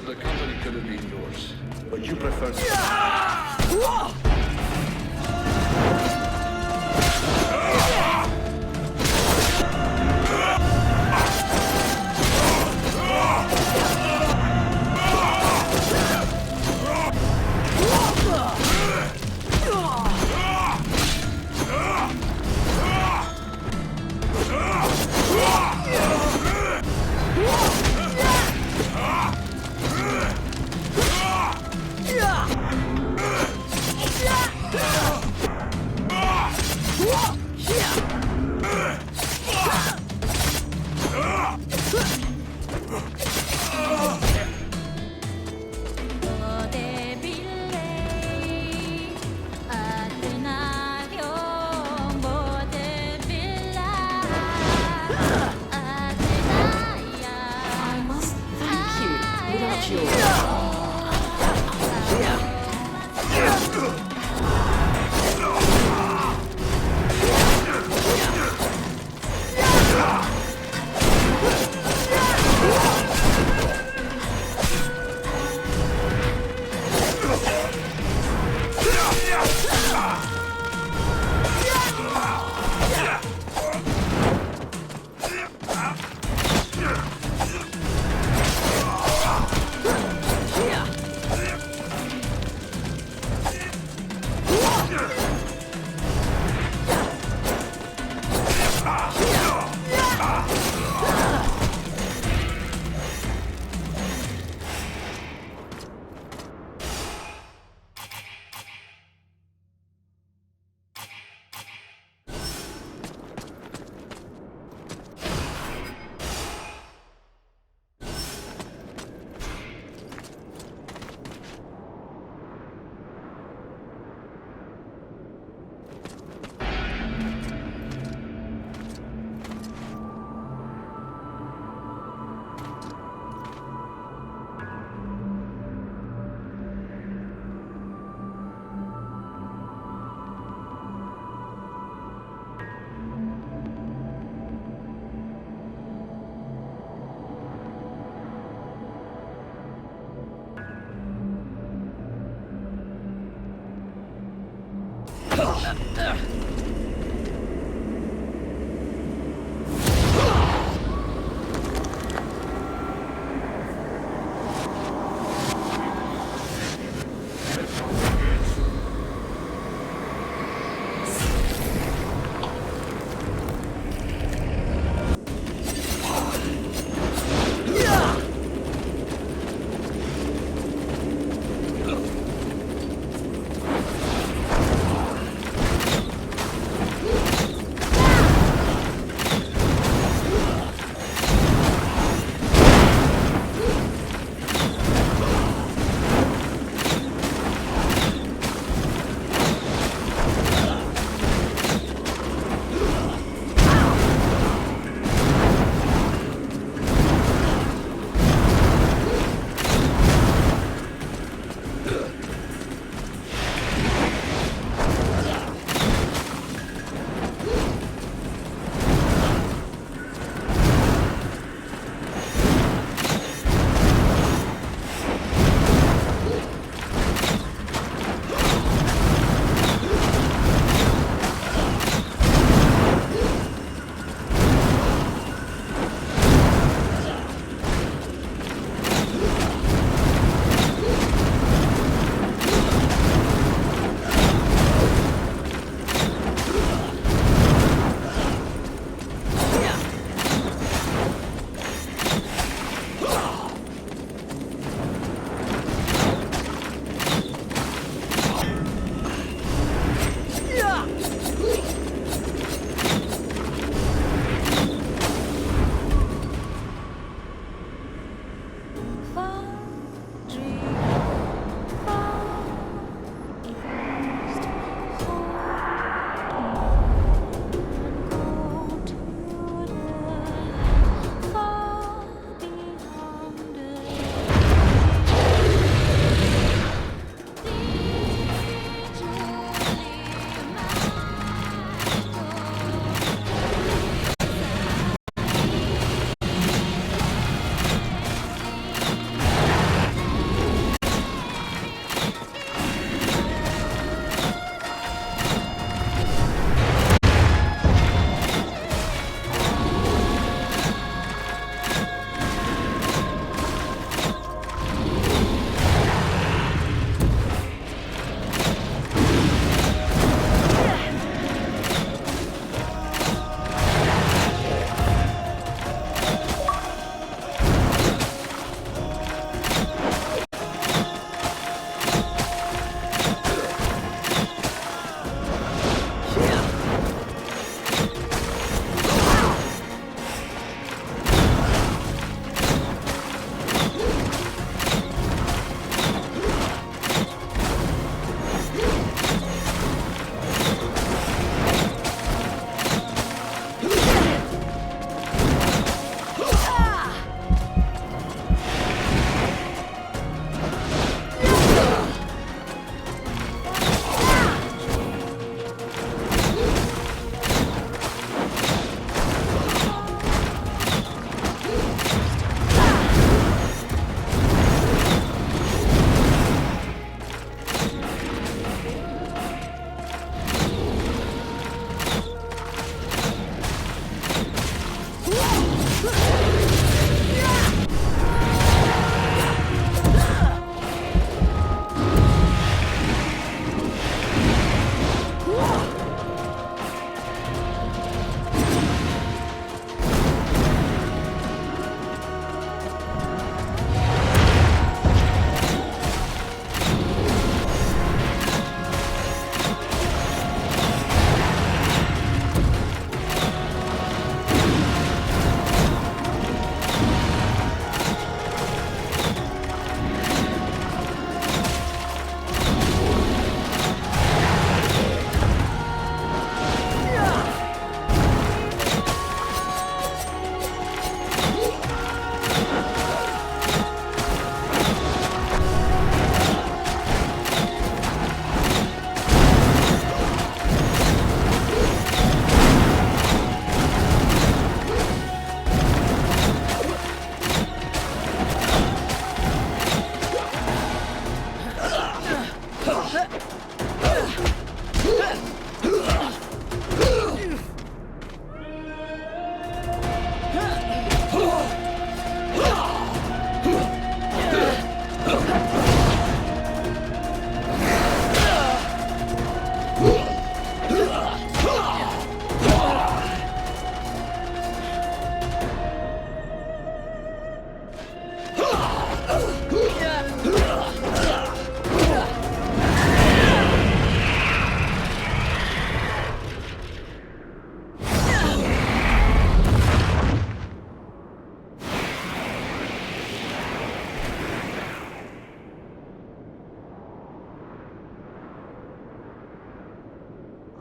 The company could have been yours, but you prefer...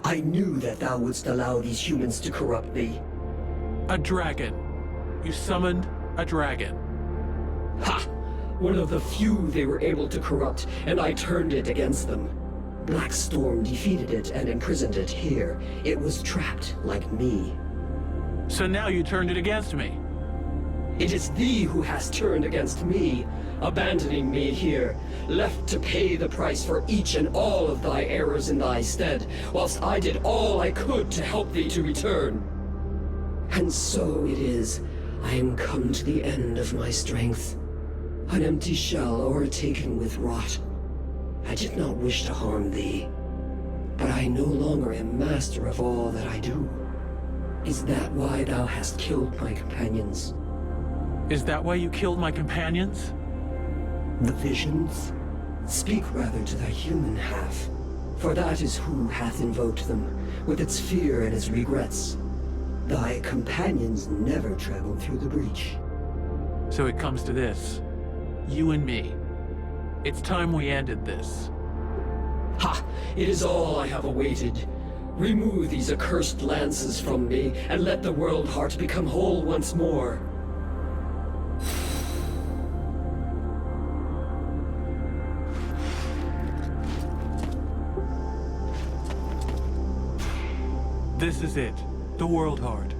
I knew that thou wouldst allow these humans to corrupt me. A dragon. You summoned a dragon. Ha! One of the few they were able to corrupt, and I turned it against them. Black Storm defeated it and imprisoned it here. It was trapped like me. So now you turned it against me. It is thee who has turned against me, abandoning me here, left to pay the price for each and all of thy errors in thy stead, whilst I did all I could to help thee to return. And so it is, I am come to the end of my strength, an empty shell o'ertaken with rot. I did not wish to harm thee, but I no longer am master of all that I do. Is that why thou hast killed my companions? Is that why you killed my companions? The visions? Speak rather to thy human half, for that is who hath invoked them, with its fear and its regrets. Thy companions never traveled through the breach. So it comes to this. You and me. It's time we ended this. Ha! It is all I have awaited. Remove these accursed lances from me, and let the world heart become whole once more. This is it. The world heart.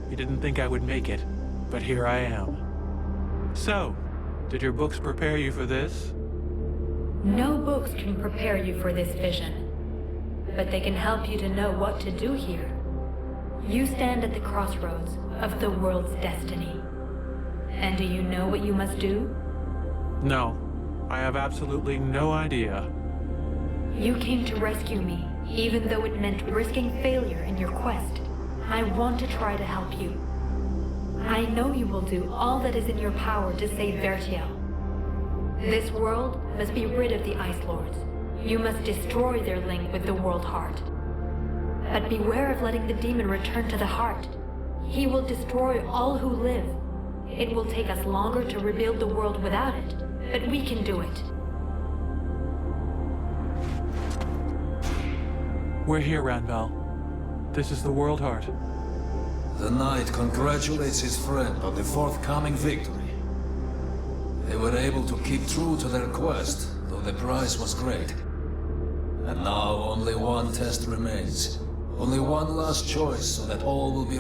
You didn't think I would make it, but here I am. So, did your books prepare you for this? No books can prepare you for this vision, but they can help you to know what to do here. You stand at the crossroads of the world's destiny. And do you know what you must do? No, I have absolutely no idea. You came to rescue me, even though it meant risking failure in your quest. I want to try to help you. I know you will do all that is in your power to save Vertiel. This world must be rid of the Ice Lords. You must destroy their link with the World Heart. But beware of letting the demon return to the heart. He will destroy all who live. It will take us longer to rebuild the world without it, but we can do it. We're here, Ranvel. This is the World Heart. The knight congratulates his friend on the forthcoming victory. They were able to keep true to their quest, though the price was great. And now only one test remains. Only one last choice so that all will be